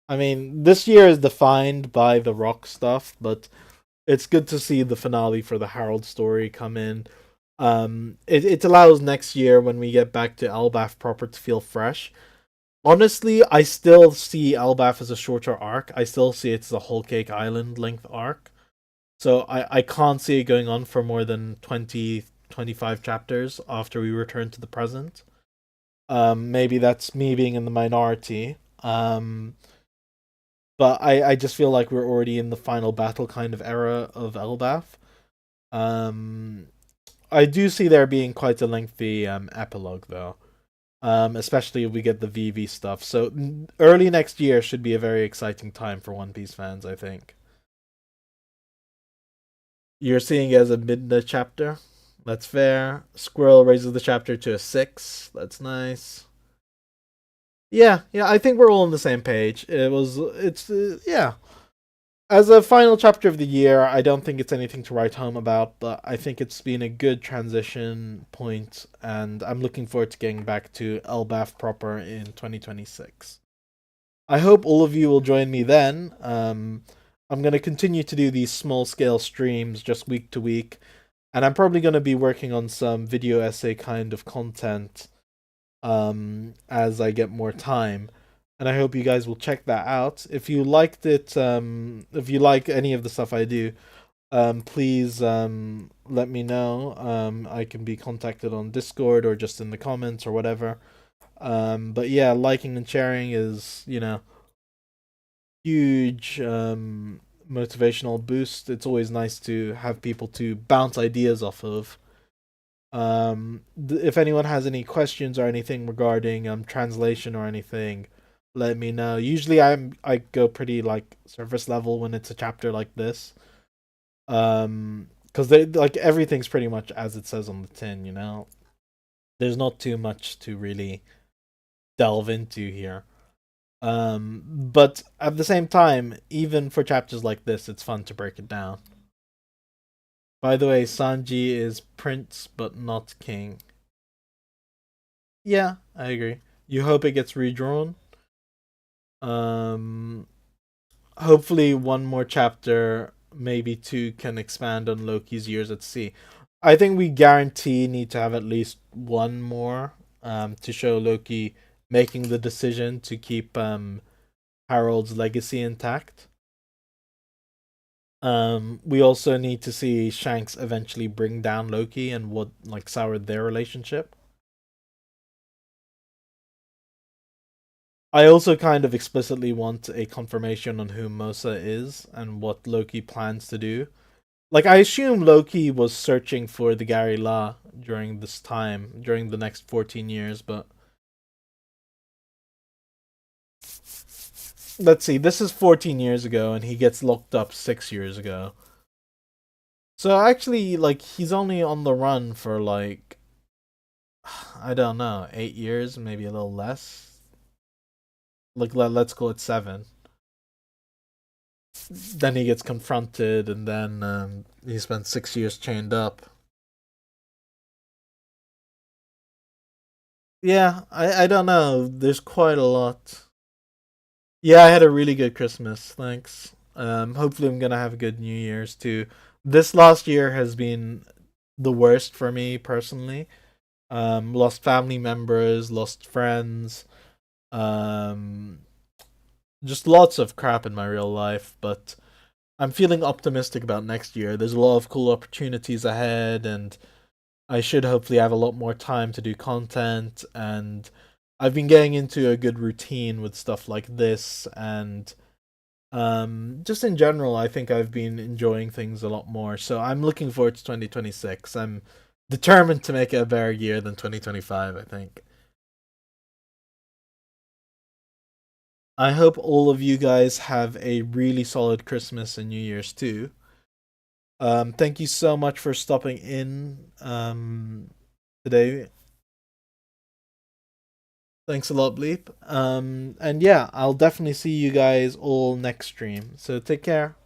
A: I mean, this year is defined by the rock stuff, but it's good to see the finale for the Harold story come in. It allows next year when we get back to Elbaf proper to feel fresh. Honestly, I still see Elbaf as a shorter arc. I still see it as a Whole Cake Island length arc. So I can't see it going on for more than 20 25 chapters after we return to the present. Maybe that's me being in the minority. But I just feel like we're already in the final battle kind of era of Elbaf. Um, I do see there being quite a lengthy epilogue though. Especially if we get the VV stuff. So early next year should be a very exciting time for One Piece fans, I think. You're seeing it as a mid chapter. That's fair. Squirrel raises the chapter to a 6. That's nice. Yeah, yeah, I think we're all on the same page. Yeah. As a final chapter of the year, I don't think it's anything to write home about, but I think it's been a good transition point, and I'm looking forward to getting back to Elbaf proper in 2026. I hope all of you will join me then. I'm going to continue to do these small scale streams just week to week, and I'm probably going to be working on some video essay kind of content as I get more time. And I hope you guys will check that out. If you liked it, if you like any of the stuff I do, please let me know. I can be contacted on Discord or just in the comments or whatever. But yeah, liking and sharing is, huge motivational boost. It's always nice to have people to bounce ideas off of. If anyone has any questions or anything regarding translation or anything, let me know. Usually I go pretty like surface level when it's a chapter like this. Because they like everything's pretty much as it says on the tin. There's not too much to really delve into here. But at the same time, even for chapters like this, it's fun to break it down. By the way, Sanji is prince but not king. Yeah, I agree. You hope it gets redrawn. Um, Hopefully one more chapter, maybe two, can expand on Loki's years at sea. I think we guarantee need to have at least one more to show Loki making the decision to keep Harold's legacy intact. We also need to see Shanks eventually bring down Loki and what like soured their relationship. I also kind of explicitly want a confirmation on who Mosa is and what Loki plans to do. Like I assume Loki was searching for the Gary La during this time, during the next 14 years, but let's see, this is 14 years ago and he gets locked up 6 years ago. So actually like he's only on the run for like I don't know, 8 years, maybe a little less. Like let's call it 7. Then he gets confronted and then he spends 6 years chained up. Yeah, I don't know. There's quite a lot. Yeah, I had a really good Christmas. Thanks. Hopefully I'm gonna have a good New Year's too. This last year has been the worst for me personally. Lost family members, lost friends, um, just lots of crap in my real life. But I'm feeling optimistic about next year. There's a lot of cool opportunities ahead, and I should hopefully have a lot more time to do content. And I've been getting into a good routine with stuff like this, and just in general, I think I've been enjoying things a lot more. So I'm looking forward to 2026. I'm determined to make it a better year than 2025, I think. I hope all of you guys have a really solid Christmas and New Year's too. Thank you so much for stopping in today. Thanks a lot, Bleep. And yeah, I'll definitely see you guys all next stream. So take care.